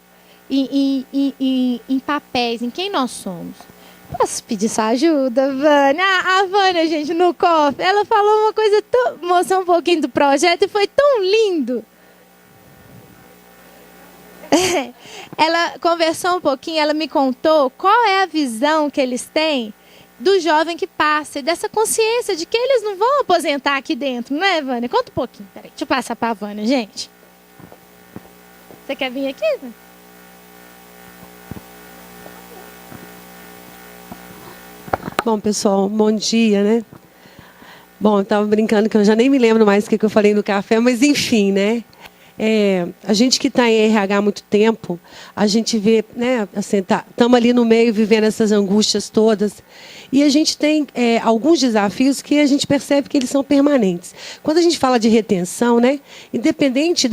em papéis, em quem nós somos. Posso pedir sua ajuda, Vânia? A Vânia, gente, no cofre, ela falou uma coisa mostrou um pouquinho do projeto e foi tão lindo. Ela conversou um pouquinho, ela me contou qual é a visão que eles têm do jovem que passa e dessa consciência de que eles não vão aposentar aqui dentro, não é, Vânia? Conta um pouquinho, peraí, deixa eu passar para a Vânia, gente. Você quer vir aqui, Vânia? Bom, pessoal, bom dia, né? Bom, eu estava brincando que eu já nem me lembro mais o que eu falei no café, mas enfim, né? A gente que está em RH há muito tempo, a gente vê, né? Assim, estamos ali no meio vivendo essas angústias todas. E a gente tem alguns desafios que a gente percebe que eles são permanentes. Quando a gente fala de retenção, né? Independente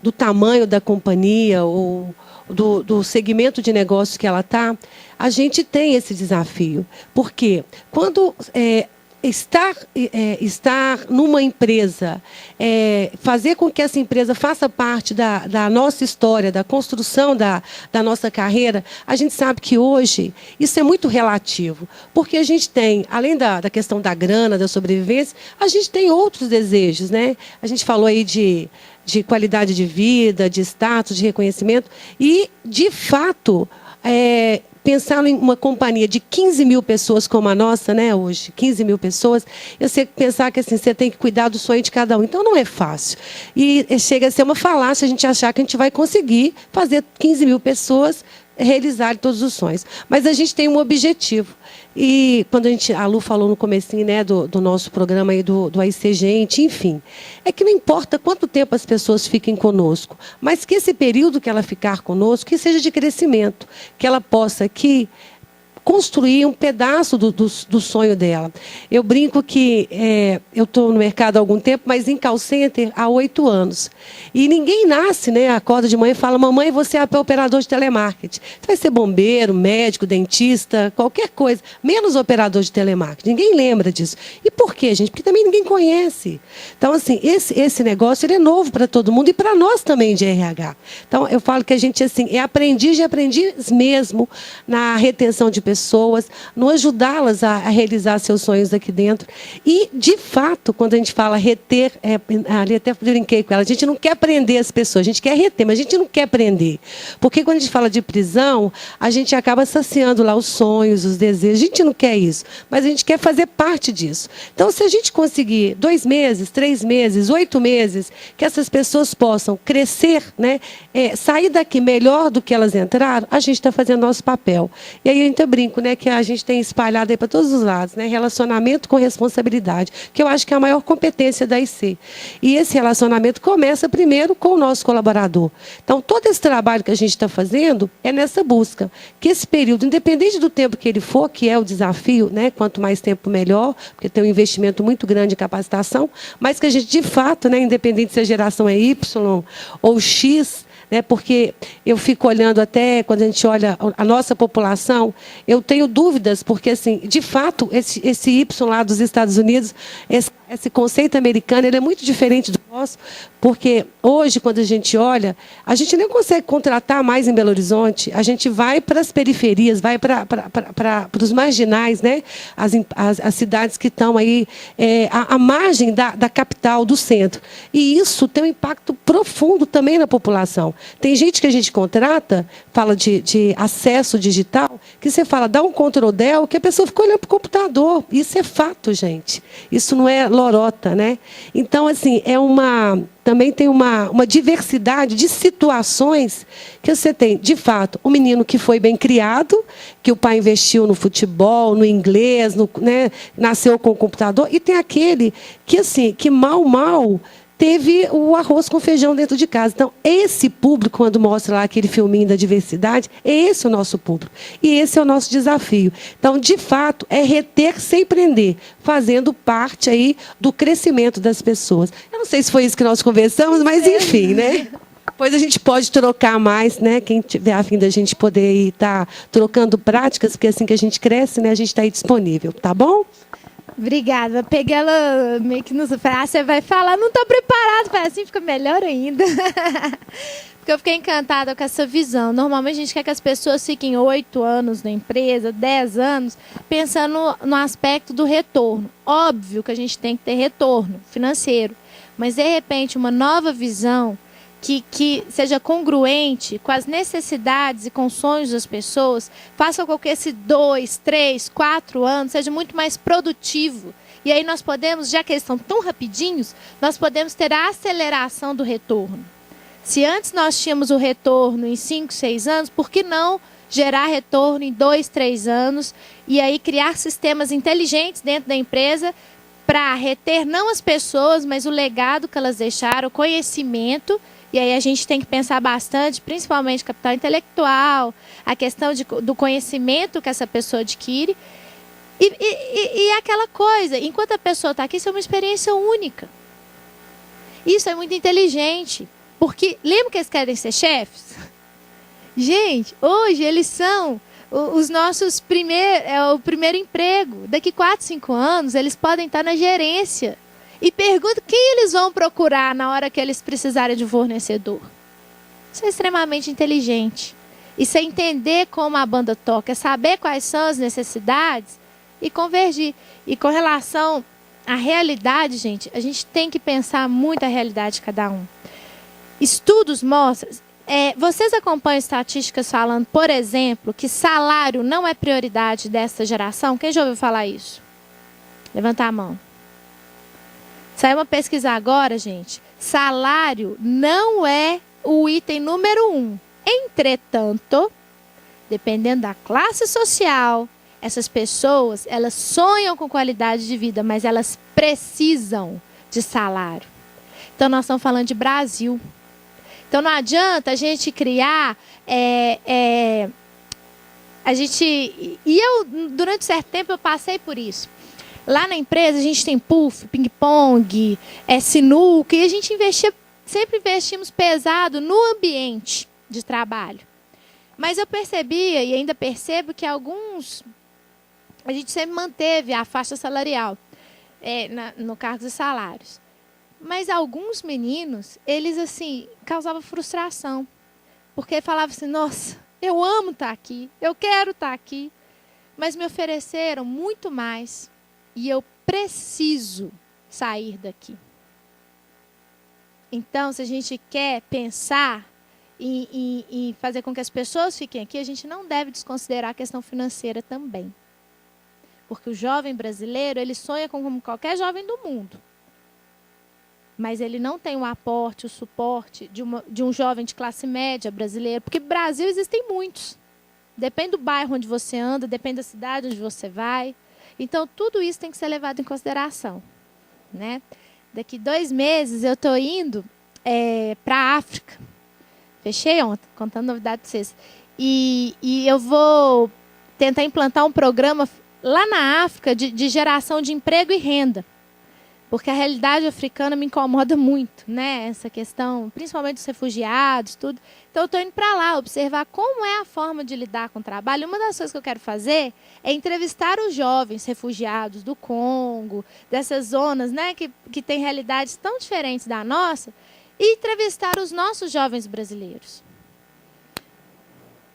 do tamanho da companhia ou do segmento de negócio que ela está, a gente tem esse desafio. Porque quando estar numa empresa, fazer com que essa empresa faça parte da nossa história, da construção da nossa carreira, a gente sabe que hoje isso é muito relativo. Porque a gente tem, além da questão da grana, da sobrevivência, a gente tem outros desejos, né? A gente falou aí de qualidade de vida, de status, de reconhecimento. E, de fato, pensar em uma companhia de 15 mil pessoas como a nossa, né, hoje, 15 mil pessoas, você pensar que assim, você tem que cuidar do sonho de cada um. Então, não é fácil. E chega a ser uma falácia a gente achar que a gente vai conseguir fazer 15 mil pessoas realizar todos os sonhos. Mas a gente tem um objetivo. E quando a Lu falou no comecinho, né, do nosso programa aí do AIC Gente, enfim, é que não importa quanto tempo as pessoas fiquem conosco, mas que esse período que ela ficar conosco, que seja de crescimento, que ela possa aqui construir um pedaço do sonho dela. Eu brinco que eu estou no mercado há algum tempo, mas em call center há 8 anos. E ninguém nasce, né, acorda de manhã e fala, mamãe, você é operador de telemarketing. Você vai ser bombeiro, médico, dentista, qualquer coisa, menos operador de telemarketing. Ninguém lembra disso. E por quê, gente? Porque também ninguém conhece. Então, assim, esse negócio ele é novo para todo mundo e para nós também de RH. Então, eu falo que a gente assim, é aprendiz de aprendiz mesmo na retenção de pessoas, no ajudá-las a realizar seus sonhos aqui dentro. E, de fato, quando a gente fala reter, ali até brinquei com ela, a gente não quer prender as pessoas, a gente quer reter, mas a gente não quer prender. Porque quando a gente fala de prisão, a gente acaba saciando lá os sonhos, os desejos. A gente não quer isso, mas a gente quer fazer parte disso. Então, se a gente conseguir 2 meses, 3 meses, 8 meses, que essas pessoas possam crescer, né, sair daqui melhor do que elas entraram, a gente está fazendo nosso papel. E aí eu ainda brinco, né, que a gente tem espalhado aí para todos os lados, né, relacionamento com responsabilidade, que eu acho que é a maior competência da IC. E esse relacionamento começa primeiro com o nosso colaborador. Então, todo esse trabalho que a gente está fazendo é nessa busca, que esse período, independente do tempo que ele for, que é o desafio, né, quanto mais tempo melhor, porque tem um investimento muito grande em capacitação, mas que a gente, de fato, né, independente se a geração é Y ou X, né, porque eu fico olhando até, quando a gente olha a nossa população, eu tenho dúvidas, porque, assim, de fato, esse Y lá dos Estados Unidos, esse conceito americano, ele é muito diferente do nosso, porque hoje, quando a gente olha, a gente nem consegue contratar mais em Belo Horizonte, a gente vai para as periferias, vai para os marginais, né, as cidades que estão aí à margem da capital, do centro. E isso tem um impacto profundo também na população. Tem gente que a gente contrata, fala de acesso digital, que você fala, dá um Ctrl+Del, que a pessoa fica olhando para o computador. Isso é fato, gente. Isso não é lorota, né? Então, assim, também tem uma diversidade de situações que você tem, de fato, um menino que foi bem criado, que o pai investiu no futebol, no inglês, né, nasceu com o computador, e tem aquele que, assim, que mal teve o arroz com feijão dentro de casa. Então, esse público, quando mostra lá aquele filminho da diversidade, é esse o nosso público. E esse é o nosso desafio. Então, de fato, é reter sem prender, fazendo parte aí do crescimento das pessoas. Eu não sei se foi isso que nós conversamos, mas, enfim, né? Depois a gente pode trocar mais, né? Quem tiver a fim da gente poder estar trocando práticas, porque assim que a gente cresce, né, a gente está aí disponível. Tá bom? Obrigada. Peguei ela meio que nos braços, você vai falar, não estou preparado, para assim fica melhor ainda. Porque eu fiquei encantada com essa visão. Normalmente a gente quer que as pessoas fiquem 8 anos na empresa, 10 anos, pensando no aspecto do retorno. Óbvio que a gente tem que ter retorno financeiro, mas de repente uma nova visão que seja congruente com as necessidades e com os sonhos das pessoas, faça com que esse 2, 3, 4 anos seja muito mais produtivo. E aí nós podemos, já que eles estão tão rapidinhos, nós podemos ter a aceleração do retorno. Se antes nós tínhamos o retorno em 5, 6 anos, por que não gerar retorno em 2, 3 anos e aí criar sistemas inteligentes dentro da empresa para reter não as pessoas, mas o legado que elas deixaram, o conhecimento. E aí a gente tem que pensar bastante, principalmente capital intelectual, a questão do conhecimento que essa pessoa adquire. E aquela coisa, enquanto a pessoa está aqui, isso é uma experiência única. Isso é muito inteligente. Porque, lembra que eles querem ser chefes? Gente, hoje eles são os nossos o primeiro emprego. Daqui 4, 5 anos, eles podem estar na gerência. E pergunto quem eles vão procurar na hora que eles precisarem de um fornecedor. Isso é extremamente inteligente. Isso é entender como a banda toca, é saber quais são as necessidades e convergir. E com relação à realidade, gente, a gente tem que pensar muito a realidade de cada um. Estudos mostram, Vocês acompanham estatísticas falando, por exemplo, que salário não é prioridade dessa geração? Quem já ouviu falar isso? Levanta a mão. Saiu uma pesquisa agora, gente. Salário não é o item número 1. Entretanto, dependendo da classe social, essas pessoas, elas sonham com qualidade de vida, mas elas precisam de salário. Então, nós estamos falando de Brasil. Então, não adianta a gente criar... durante certo tempo, eu passei por isso. Lá na empresa, a gente tem puff, ping-pong, sinuca, e a gente sempre investimos pesado no ambiente de trabalho. Mas eu percebia, e ainda percebo, que a gente sempre manteve a faixa salarial no cargos e salários. Mas alguns meninos, eles assim, causavam frustração. Porque falavam assim, nossa, eu amo estar aqui, eu quero estar aqui. Mas me ofereceram muito mais e eu preciso sair daqui. Então, se a gente quer pensar em fazer com que as pessoas fiquem aqui, a gente não deve desconsiderar a questão financeira também. Porque o jovem brasileiro, ele sonha como qualquer jovem do mundo. Mas ele não tem o aporte, o suporte de um jovem de classe média brasileiro. Porque no Brasil existem muitos. Depende do bairro onde você anda, depende da cidade onde você vai. Então, tudo isso tem que ser levado em consideração. Né? Daqui 2 meses, eu estou indo para a África. Fechei ontem, contando novidade para vocês. E eu vou tentar implantar um programa lá na África de geração de emprego e renda. Porque a realidade africana me incomoda muito, né? Essa questão, principalmente dos refugiados, tudo. Então, eu estou indo para lá observar como é a forma de lidar com o trabalho. Uma das coisas que eu quero fazer é entrevistar os jovens refugiados do Congo, dessas zonas, né, que têm realidades tão diferentes da nossa, e entrevistar os nossos jovens brasileiros.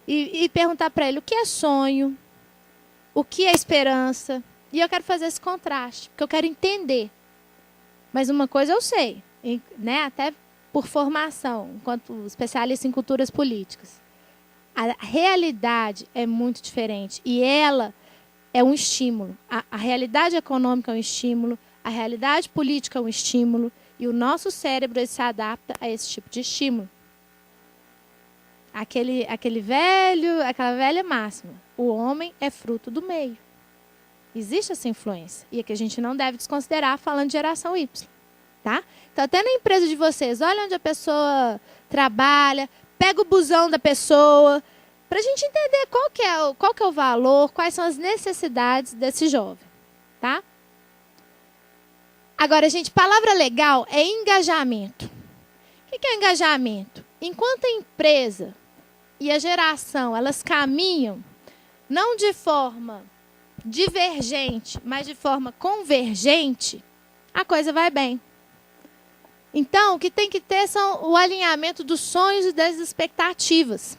E perguntar para ele o que é sonho, o que é esperança. E eu quero fazer esse contraste, porque eu quero entender. Mas uma coisa eu sei, né? Até por formação, enquanto especialista em culturas políticas. A realidade é muito diferente e ela é um estímulo. A realidade econômica é um estímulo, a realidade política é um estímulo e o nosso cérebro ele se adapta a esse tipo de estímulo. Aquela velha máxima, o homem é fruto do meio. Existe essa influência. E é que a gente não deve desconsiderar falando de geração Y. Tá? Então, até na empresa de vocês, olha onde a pessoa trabalha, pega o busão da pessoa, para a gente entender qual que é o valor, quais são as necessidades desse jovem. Tá? Agora, gente, palavra legal é engajamento. O que é engajamento? Enquanto a empresa e a geração, elas caminham não de forma divergente, mas de forma convergente, a coisa vai bem. Então, o que tem que ter são o alinhamento dos sonhos e das expectativas.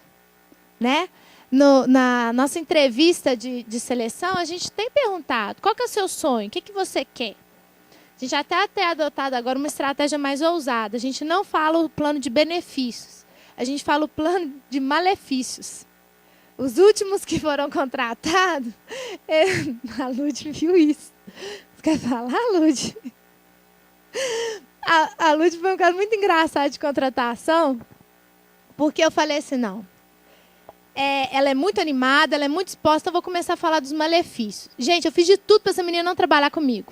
Né? Na nossa entrevista de seleção, a gente tem perguntado, qual que é o seu sonho? O que você quer? A gente até tem adotado agora uma estratégia mais ousada. A gente não fala o plano de benefícios, a gente fala o plano de malefícios. Os últimos que foram contratados, a Lud viu isso. Você quer falar, Lud? A Lud foi um caso muito engraçado de contratação, porque eu falei assim, não, ela é muito animada, ela é muito exposta, eu vou começar a falar dos malefícios. Gente, eu fiz de tudo para essa menina não trabalhar comigo.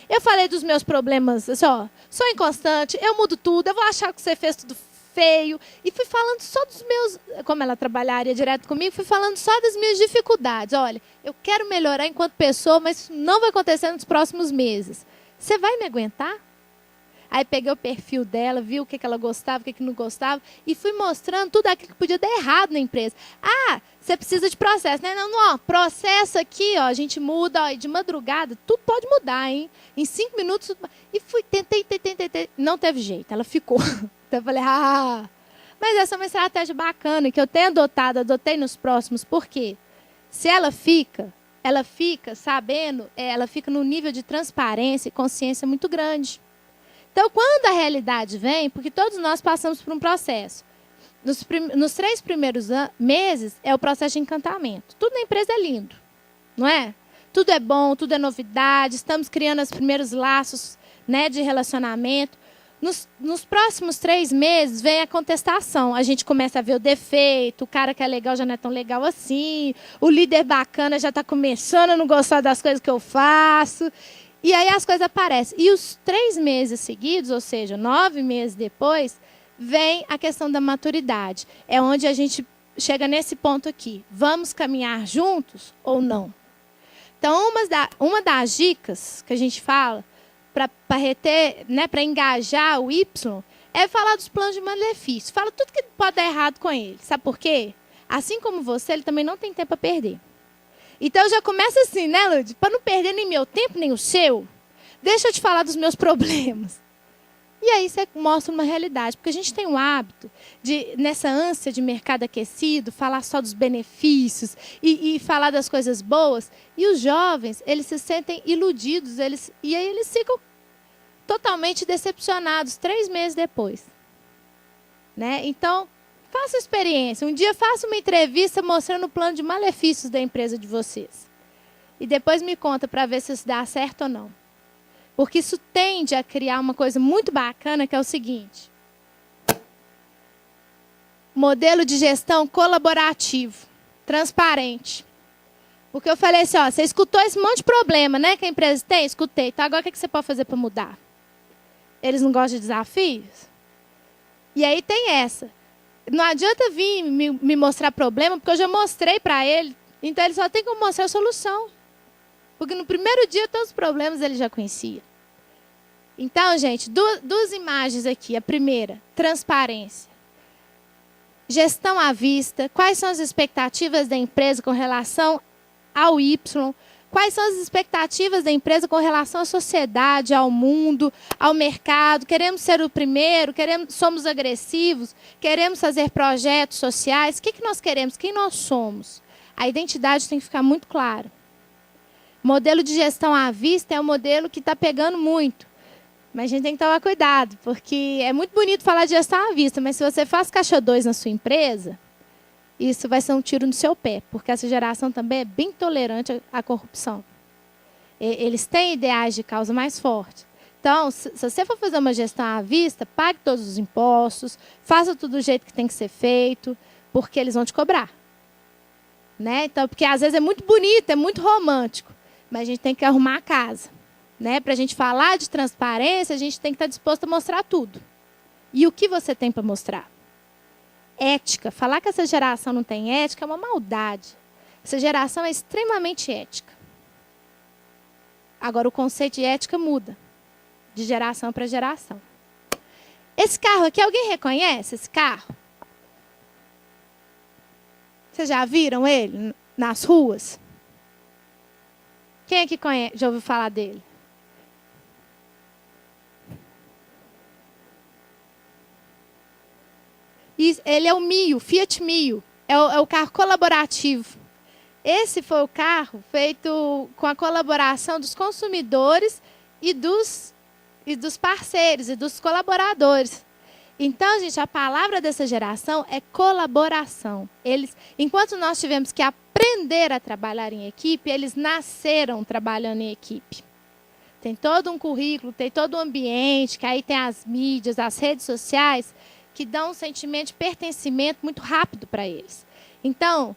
Eu falei dos meus problemas, assim, ó, sou inconstante, eu mudo tudo, eu vou achar que você fez tudo feio. E fui falando só dos meus... Como ela trabalharia direto comigo, fui falando só das minhas dificuldades. Olha, eu quero melhorar enquanto pessoa, mas isso não vai acontecer nos próximos meses. Você vai me aguentar? Aí peguei o perfil dela, vi o que ela gostava, o que não gostava, e fui mostrando tudo aquilo que podia dar errado na empresa. Ah, você precisa de processo, né? Não, ó, processo aqui, ó, a gente muda, ó, e de madrugada, tudo pode mudar, hein? Em 5 minutos, e fui, tentei, não teve jeito, ela ficou. Então eu falei, mas essa é uma estratégia bacana, que eu tenho adotei nos próximos, por quê? Se ela fica sabendo, ela fica num nível de transparência e consciência muito grande. Então, quando a realidade vem, porque todos nós passamos por um processo, Nos 3 primeiros meses é o processo de encantamento. Tudo na empresa é lindo, não é? Tudo é bom, tudo é novidade, estamos criando os primeiros laços, né, de relacionamento. Nos próximos 3 meses vem a contestação. A gente começa a ver o defeito, o cara que é legal já não é tão legal assim, o líder bacana já está começando a não gostar das coisas que eu faço. E aí as coisas aparecem. E os 3 meses seguidos, ou seja, 9 meses depois, vem a questão da maturidade. É onde a gente chega nesse ponto aqui. Vamos caminhar juntos ou não? Então, uma das dicas que a gente fala para reter, né, para engajar o Y, é falar dos planos de malefício. Fala tudo que pode dar errado com ele. Sabe por quê? Assim como você, ele também não tem tempo para perder. Então, já começa assim, né, Lud? Para não perder nem meu tempo, nem o seu, deixa eu te falar dos meus problemas. E aí você mostra uma realidade. Porque a gente tem um hábito de, nessa ânsia de mercado aquecido, falar só dos benefícios e falar das coisas boas. E os jovens, eles se sentem iludidos. E aí eles ficam totalmente decepcionados 3 meses depois. Né? Então, faça a experiência. Um dia faça uma entrevista mostrando o plano de malefícios da empresa de vocês. E depois me conta para ver se isso dá certo ou não. Porque isso tende a criar uma coisa muito bacana, que é o seguinte. Modelo de gestão colaborativo, transparente. Porque eu falei assim, ó, você escutou esse monte de problema, né, que a empresa tem? Escutei. Então, agora o que você pode fazer para mudar? Eles não gostam de desafios? E aí tem essa. Não adianta vir me mostrar problema, porque eu já mostrei para ele. Então, ele só tem que mostrar a solução. Porque no primeiro dia, todos os problemas ele já conhecia. Então, gente, 2 imagens aqui. A primeira, transparência. Gestão à vista. Quais são as expectativas da empresa com relação ao Y? Quais são as expectativas da empresa com relação à sociedade, ao mundo, ao mercado? Queremos ser o primeiro? Somos agressivos? Queremos fazer projetos sociais? O que nós queremos? Quem nós somos? A identidade tem que ficar muito clara. Modelo de gestão à vista é um modelo que está pegando muito. Mas a gente tem que tomar cuidado, porque é muito bonito falar de gestão à vista, mas se você faz caixa 2 na sua empresa, isso vai ser um tiro no seu pé, porque essa geração também é bem tolerante à corrupção. Eles têm ideais de causa mais fortes. Então, se você for fazer uma gestão à vista, pague todos os impostos, faça tudo do jeito que tem que ser feito, porque eles vão te cobrar. Né? Então, porque às vezes é muito bonito, é muito romântico, mas a gente tem que arrumar a casa. Né? Para a gente falar de transparência, a gente tem que estar disposto a mostrar tudo. E o que você tem para mostrar? Ética. Falar que essa geração não tem ética é uma maldade. Essa geração é extremamente ética. Agora, o conceito de ética muda de geração para geração. Esse carro aqui, alguém reconhece esse carro? Vocês já viram ele nas ruas? Quem aqui conhece, já ouviu falar dele? Ele é o Mio, Fiat Mio. É o carro colaborativo. Esse foi o carro feito com a colaboração dos consumidores e dos parceiros e dos colaboradores. Então, gente, a palavra dessa geração é colaboração. Enquanto nós tivemos que aprender a trabalhar em equipe, eles nasceram trabalhando em equipe. Tem todo um currículo, tem todo um ambiente, que aí tem as mídias, as redes sociais, que dão um sentimento de pertencimento muito rápido para eles. Então,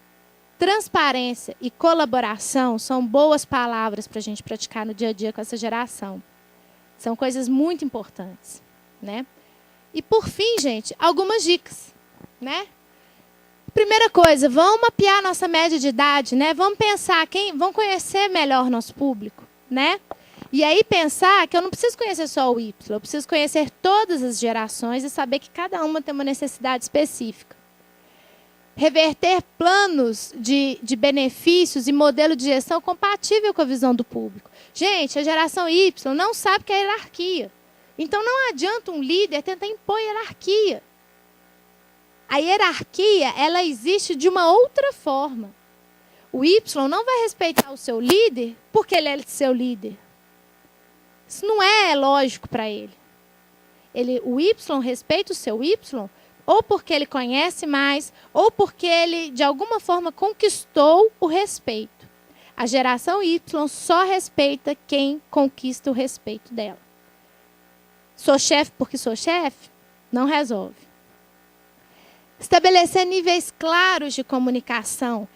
transparência e colaboração são boas palavras para a gente praticar no dia a dia com essa geração. São coisas muito importantes, né? E, por fim, gente, algumas dicas, né? Primeira coisa, vamos mapear a nossa média de idade, né? Vamos pensar, vamos conhecer melhor nosso público, né? E aí pensar que eu não preciso conhecer só o Y, eu preciso conhecer todas as gerações e saber que cada uma tem uma necessidade específica. Reverter planos de benefícios e modelo de gestão compatível com a visão do público. Gente, a geração Y não sabe o que é hierarquia. Então não adianta um líder tentar impor hierarquia. A hierarquia, ela existe de uma outra forma. O Y não vai respeitar o seu líder porque ele é seu líder. Isso não é lógico para ele. O Y respeita o seu Y ou porque ele conhece mais, ou porque ele, de alguma forma, conquistou o respeito. A geração Y só respeita quem conquista o respeito dela. Sou chefe porque sou chefe? Não resolve. Estabelecer níveis claros de comunicação.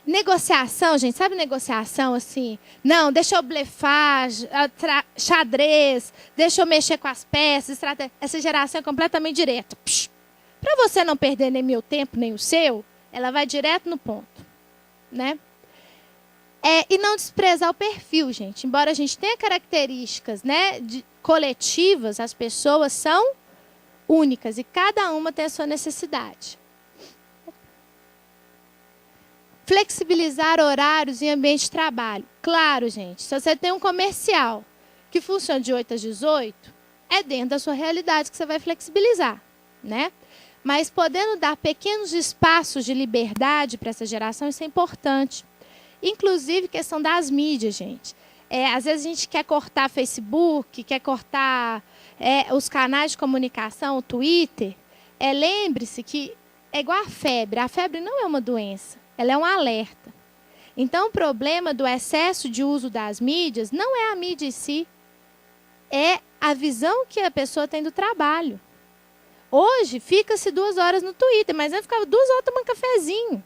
Negociação, gente, sabe negociação assim? Não, deixa eu blefar, xadrez, deixa eu mexer com as peças. Essa geração é completamente direta. Para você não perder nem meu tempo, nem o seu, ela vai direto no ponto. Né? E não desprezar o perfil, gente. Embora a gente tenha características, né, coletivas, as pessoas são únicas e cada uma tem a sua necessidade. Flexibilizar horários em ambiente de trabalho. Claro, gente, se você tem um comercial que funciona de 8 às 18, é dentro da sua realidade que você vai flexibilizar, né? Mas podendo dar pequenos espaços de liberdade para essa geração, isso é importante. Inclusive, questão das mídias, gente. Às vezes a gente quer cortar Facebook, quer cortar os canais de comunicação, o Twitter. Lembre-se que é igual a febre. A febre não é uma doença, ela é um alerta. Então, o problema do excesso de uso das mídias não é a mídia em si, é a visão que a pessoa tem do trabalho. Hoje, fica-se 2 horas no Twitter, mas eu ficava 2 horas tomando cafezinho,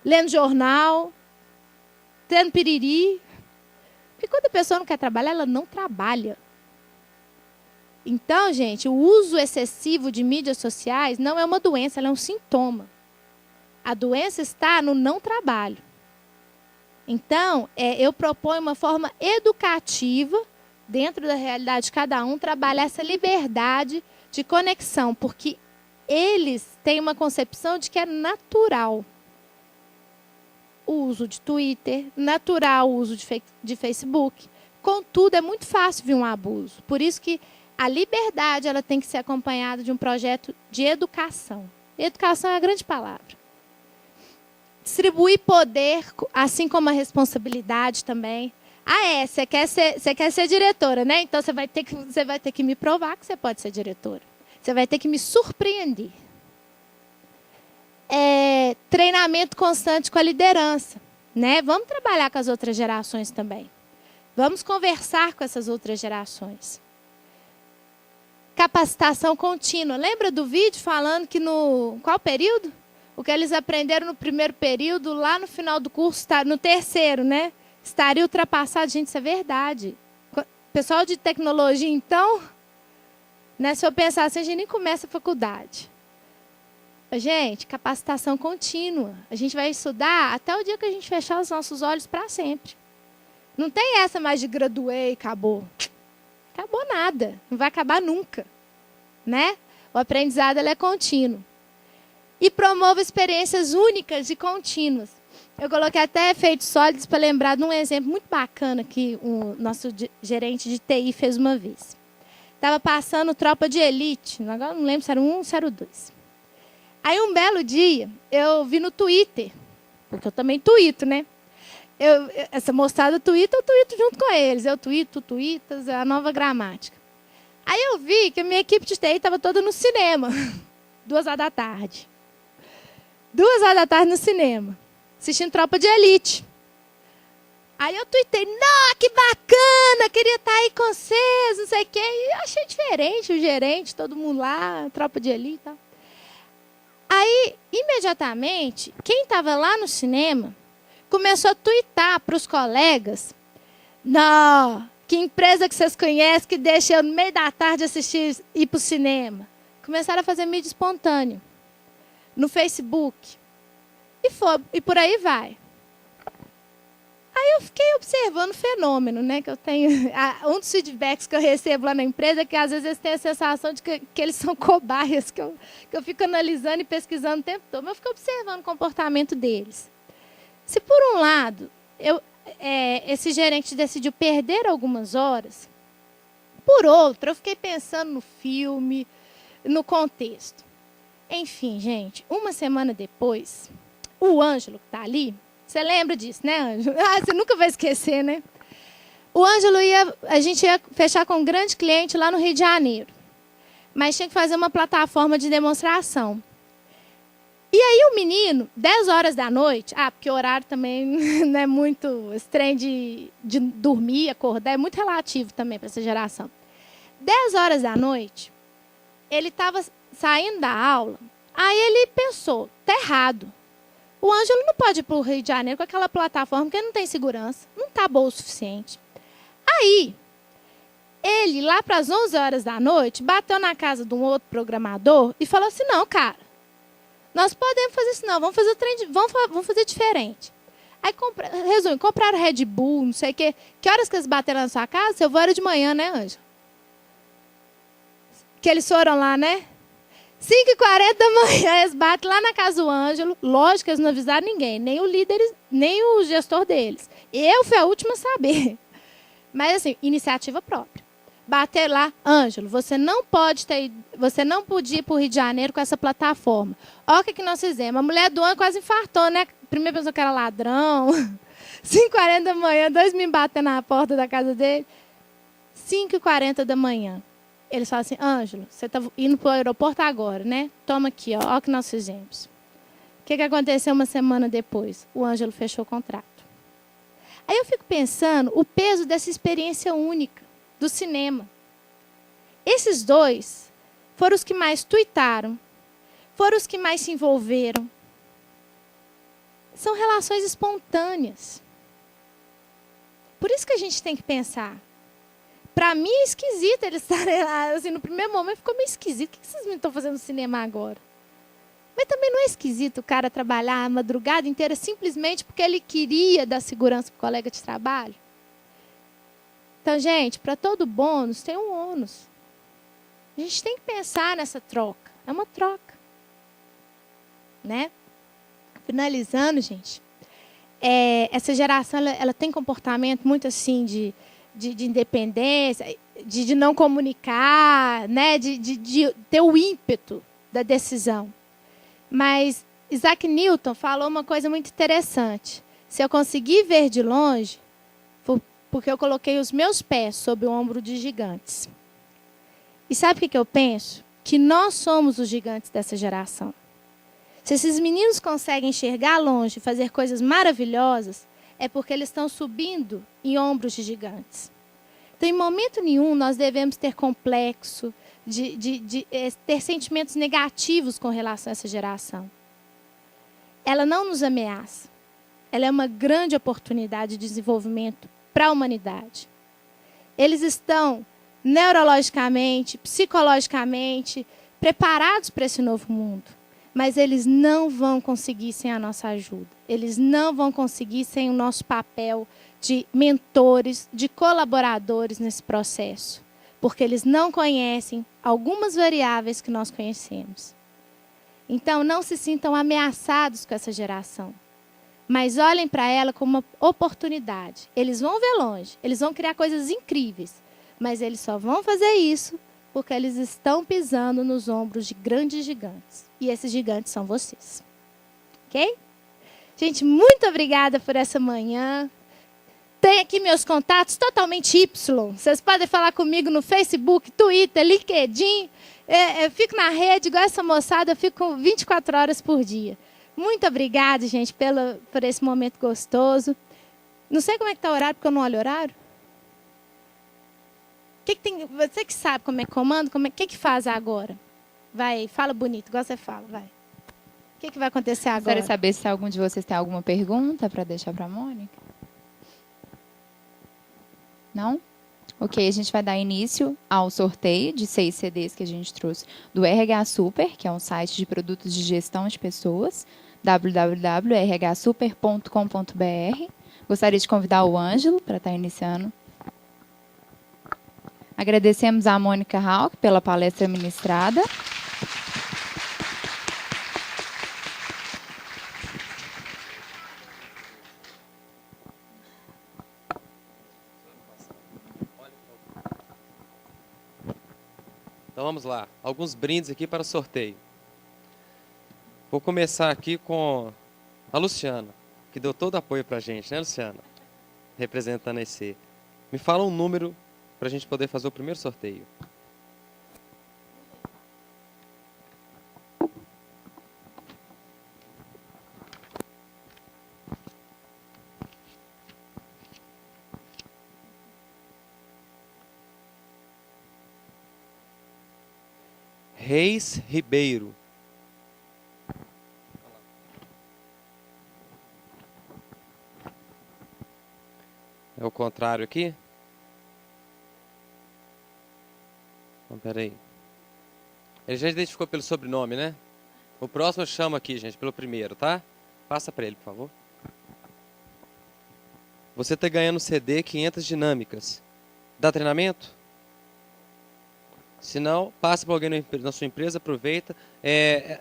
lendo jornal, tendo piriri. Porque quando a pessoa não quer trabalhar, ela não trabalha. Então, gente, o uso excessivo de mídias sociais não é uma doença, ela é um sintoma. A doença está no não trabalho. Então, eu proponho uma forma educativa, dentro da realidade de cada um, trabalhar essa liberdade de conexão, porque eles têm uma concepção de que é natural o uso de Twitter, natural o uso de Facebook. Contudo, é muito fácil vir um abuso. Por isso que a liberdade ela tem que ser acompanhada de um projeto de educação. Educação é a grande palavra. Distribuir poder, assim como a responsabilidade também. Você quer ser diretora, né? Então você vai ter que me provar que você pode ser diretora. Você vai ter que me surpreender. Treinamento constante com a liderança, né? Vamos trabalhar com as outras gerações também. Vamos conversar com essas outras gerações. Capacitação contínua. Lembra do vídeo falando que qual período? O que eles aprenderam no primeiro período, lá no final do curso, no terceiro, né? Estaria ultrapassado. Gente, isso é verdade. Pessoal de tecnologia, então, né, se eu pensar assim, a gente nem começa a faculdade. Gente, capacitação contínua. A gente vai estudar até o dia que a gente fechar os nossos olhos para sempre. Não tem essa mais de graduei e acabou. Acabou nada. Não vai acabar nunca. Né? O aprendizado ele é contínuo. E promova experiências únicas e contínuas. Eu coloquei até efeitos sólidos para lembrar de um exemplo muito bacana que o nosso gerente de TI fez uma vez. Estava passando Tropa de Elite. Agora não lembro se era 1 ou se era o 2. Aí, um belo dia, eu vi no Twitter, porque eu também tuito, né? Essa moçada tuita, eu tuito junto com eles. Eu tuito, tu tuitas, é a nova gramática. Aí eu vi que a minha equipe de TI estava toda no cinema. 2 horas da tarde. 2 horas da tarde no cinema, assistindo Tropa de Elite. Aí eu tuitei, não, que bacana, queria estar aí com vocês, não sei o quê. E eu achei diferente, o gerente, todo mundo lá, Tropa de Elite e tal. Aí, imediatamente, quem estava lá no cinema começou a tuitar para os colegas. Não, que empresa que vocês conhecem que deixa eu no meio da tarde ir para o cinema? Começaram a fazer mídia espontânea no Facebook. E por aí vai. Aí eu fiquei observando o fenômeno, né? Que eu tenho. Um dos feedbacks que eu recebo lá na empresa é que às vezes eles têm a sensação de que eles são cobaias, que eu fico analisando e pesquisando o tempo todo. Mas eu fico observando o comportamento deles. Se por um lado esse gerente decidiu perder algumas horas, por outro, eu fiquei pensando no filme, no contexto. Enfim, gente, uma semana depois, o Ângelo que está ali. Você lembra disso, né, Ângelo? Você nunca vai esquecer, né? O Ângelo a gente ia fechar com um grande cliente lá no Rio de Janeiro. mas tinha que fazer uma plataforma de demonstração. E aí o menino, 10 horas da noite, porque o horário também não é muito, esse trem de dormir, acordar, é muito relativo também para essa geração. 10 horas da noite, ele estava saindo da aula, aí ele pensou, tá errado. O Ângelo não pode ir para o Rio de Janeiro com aquela plataforma, porque não tem segurança, não está boa o suficiente. Aí, ele, lá para as 11 horas da noite, bateu na casa de um outro programador e falou assim, não, cara, nós podemos fazer isso não, vamos fazer o trem, vamos fazer diferente. Aí, resumo, compraram Red Bull, não sei o quê. Que horas que eles bateram na sua casa? Eu vou era de manhã, né, Ângelo? Que eles foram lá, né? 5h40 da manhã, eles batem lá na casa do Ângelo. Lógico que eles não avisaram ninguém, nem o líder, nem o gestor deles. Eu fui a última a saber. Mas, assim, iniciativa própria. Bater lá, Ângelo, você não podia ir para o Rio de Janeiro com essa plataforma. Olha o que nós fizemos. A mulher do Ângelo quase infartou, né? Primeiro pensou que era ladrão. 5h40 da manhã, 2 me batendo na porta da casa dele. 5h40 da manhã. Eles falam assim, Ângelo, você está indo para o aeroporto agora, né? Toma aqui, ó, olha o que nós fizemos. O que aconteceu uma semana depois? O Ângelo fechou o contrato. Aí eu fico pensando o peso dessa experiência única do cinema. Esses dois foram os que mais tuitaram, foram os que mais se envolveram. São relações espontâneas. Por isso que a gente tem que pensar. Para mim é esquisito eles estarem lá. Assim, no primeiro momento ficou meio esquisito. O que vocês estão fazendo no cinema agora? Mas também não é esquisito o cara trabalhar a madrugada inteira simplesmente porque ele queria dar segurança para o colega de trabalho? Então, gente, para todo bônus tem um ônus. A gente tem que pensar nessa troca. É uma troca. Né? Finalizando, gente, essa geração ela tem comportamento muito assim de independência, de não comunicar, né? de ter o ímpeto da decisão. Mas Isaac Newton falou uma coisa muito interessante. Se eu conseguir ver de longe, porque eu coloquei os meus pés sob o ombro de gigantes. E sabe o que eu penso? Que nós somos os gigantes dessa geração. Se esses meninos conseguem enxergar longe e fazer coisas maravilhosas, é porque eles estão subindo em ombros de gigantes. Então, em momento nenhum, nós devemos ter complexo, ter sentimentos negativos com relação a essa geração. Ela não nos ameaça. Ela é uma grande oportunidade de desenvolvimento para a humanidade. Eles estão neurologicamente, psicologicamente preparados para esse novo mundo. Mas eles não vão conseguir sem a nossa ajuda. Eles não vão conseguir sem o nosso papel de mentores, de colaboradores nesse processo. Porque eles não conhecem algumas variáveis que nós conhecemos. Então, não se sintam ameaçados com essa geração. Mas olhem para ela como uma oportunidade. Eles vão ver longe, eles vão criar coisas incríveis. Mas eles só vão fazer isso porque eles estão pisando nos ombros de grandes gigantes. E esses gigantes são vocês. Ok? Gente, muito obrigada por essa manhã. Tem aqui meus contatos totalmente Y. Vocês podem falar comigo no Facebook, Twitter, LinkedIn. Eu fico na rede, igual essa moçada, eu fico 24 horas por dia. Muito obrigada, gente, por esse momento gostoso. Não sei como é que está o horário, porque eu não olho o horário. Que tem, você que sabe como é que comanda, o que faz agora? Vai, fala bonito, igual você fala, vai. O que vai acontecer agora? Gostaria de saber se algum de vocês tem alguma pergunta para deixar para a Mônica. Não? Ok, a gente vai dar início ao sorteio de 6 CDs que a gente trouxe do RH Super, que é um site de produtos de gestão de pessoas, www.rhsuper.com.br. Gostaria de convidar o Ângelo para estar iniciando. Agradecemos a Mônica Hauck pela palestra ministrada. Então vamos lá, alguns brindes aqui para o sorteio. Vou começar aqui com a Luciana, que deu todo apoio para a gente, né, Luciana? Representando a EC. Me fala um número para a gente poder fazer o primeiro sorteio. Reis Ribeiro. É o contrário aqui? Então, peraí. Ele já identificou pelo sobrenome, né? O próximo eu chamo aqui, gente, pelo primeiro, tá? Passa para ele, por favor. Você está ganhando CD 500 dinâmicas. Dá treinamento? Se não, passa para alguém na sua empresa, aproveita.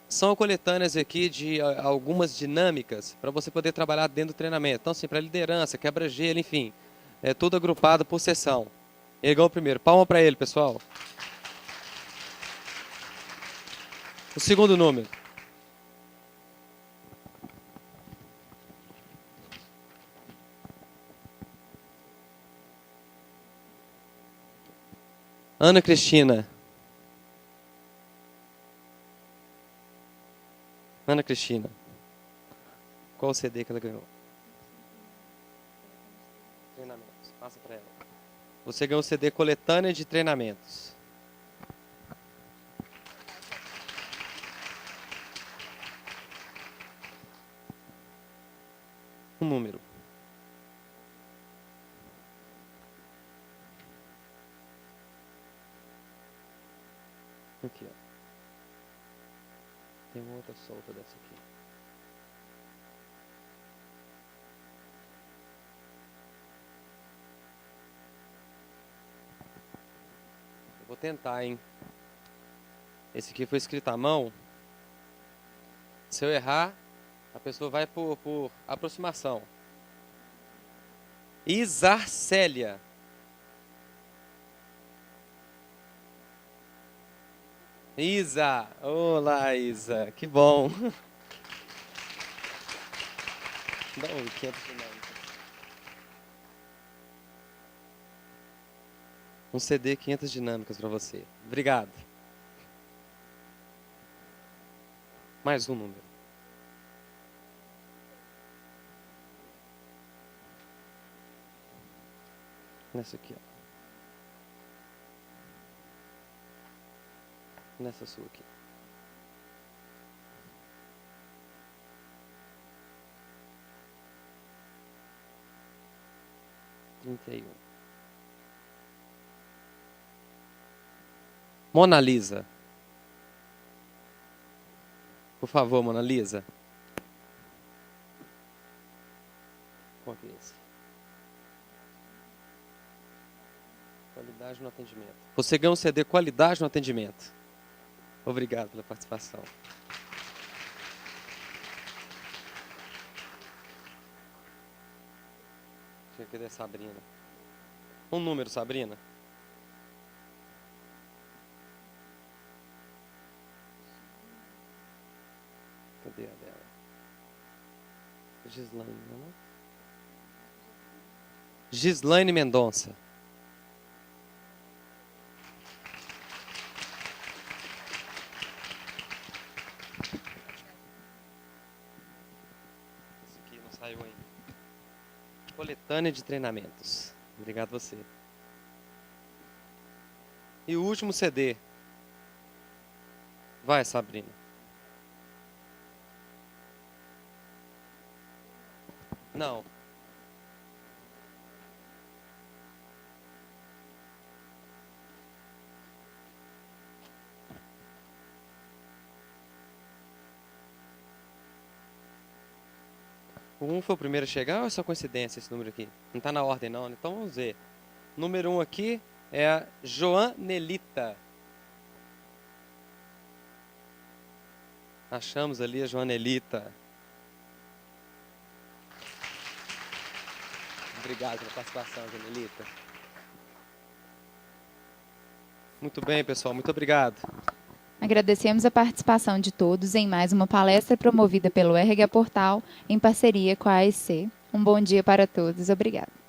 São coletâneas aqui de algumas dinâmicas para você poder trabalhar dentro do treinamento. Então, assim, para liderança, quebra-gelo, enfim. É tudo agrupado por sessão. Ele ganhou o primeiro. Palma para ele, pessoal. O segundo número. Ana Cristina. Ana Cristina. Qual o CD que ela ganhou? Treinamentos. Passa para ela. Você ganhou o CD Coletânea de Treinamentos. Um número. Aqui, ó. Tem uma outra solta dessa aqui. Eu vou tentar, hein? Esse aqui foi escrito à mão. Se eu errar, a pessoa vai por aproximação. Isarcélia. Isa. Olá, Isa. Que bom. Dá um 500 dinâmicas. Um CD 500 dinâmicas para você. Obrigado. Mais um número. Nessa aqui, ó. Nessa sua aqui. Mona Lisa. Por favor, Mona Lisa. Qual que é esse? Qualidade no atendimento. Você ganha um CD Qualidade no Atendimento. Obrigado pela participação. Deixa eu ver, Sabrina. Um número, Sabrina. Cadê a dela? Gislaine, não é? Gislaine Mendonça. Esse aqui não saiu ainda. Coletânea de treinamentos. Obrigado a você. E o último CD. Vai, Sabrina. Não. O 1 foi o primeiro a chegar ou é só coincidência esse número aqui? Não está na ordem não, então vamos ver. Número 1 aqui é a Joanelita. Achamos ali a Joanelita. Obrigado pela participação, Joanelita. Muito bem, pessoal. Muito obrigado. Agradecemos a participação de todos em mais uma palestra promovida pelo RH Portal em parceria com a AEC. Um bom dia para todos. Obrigada.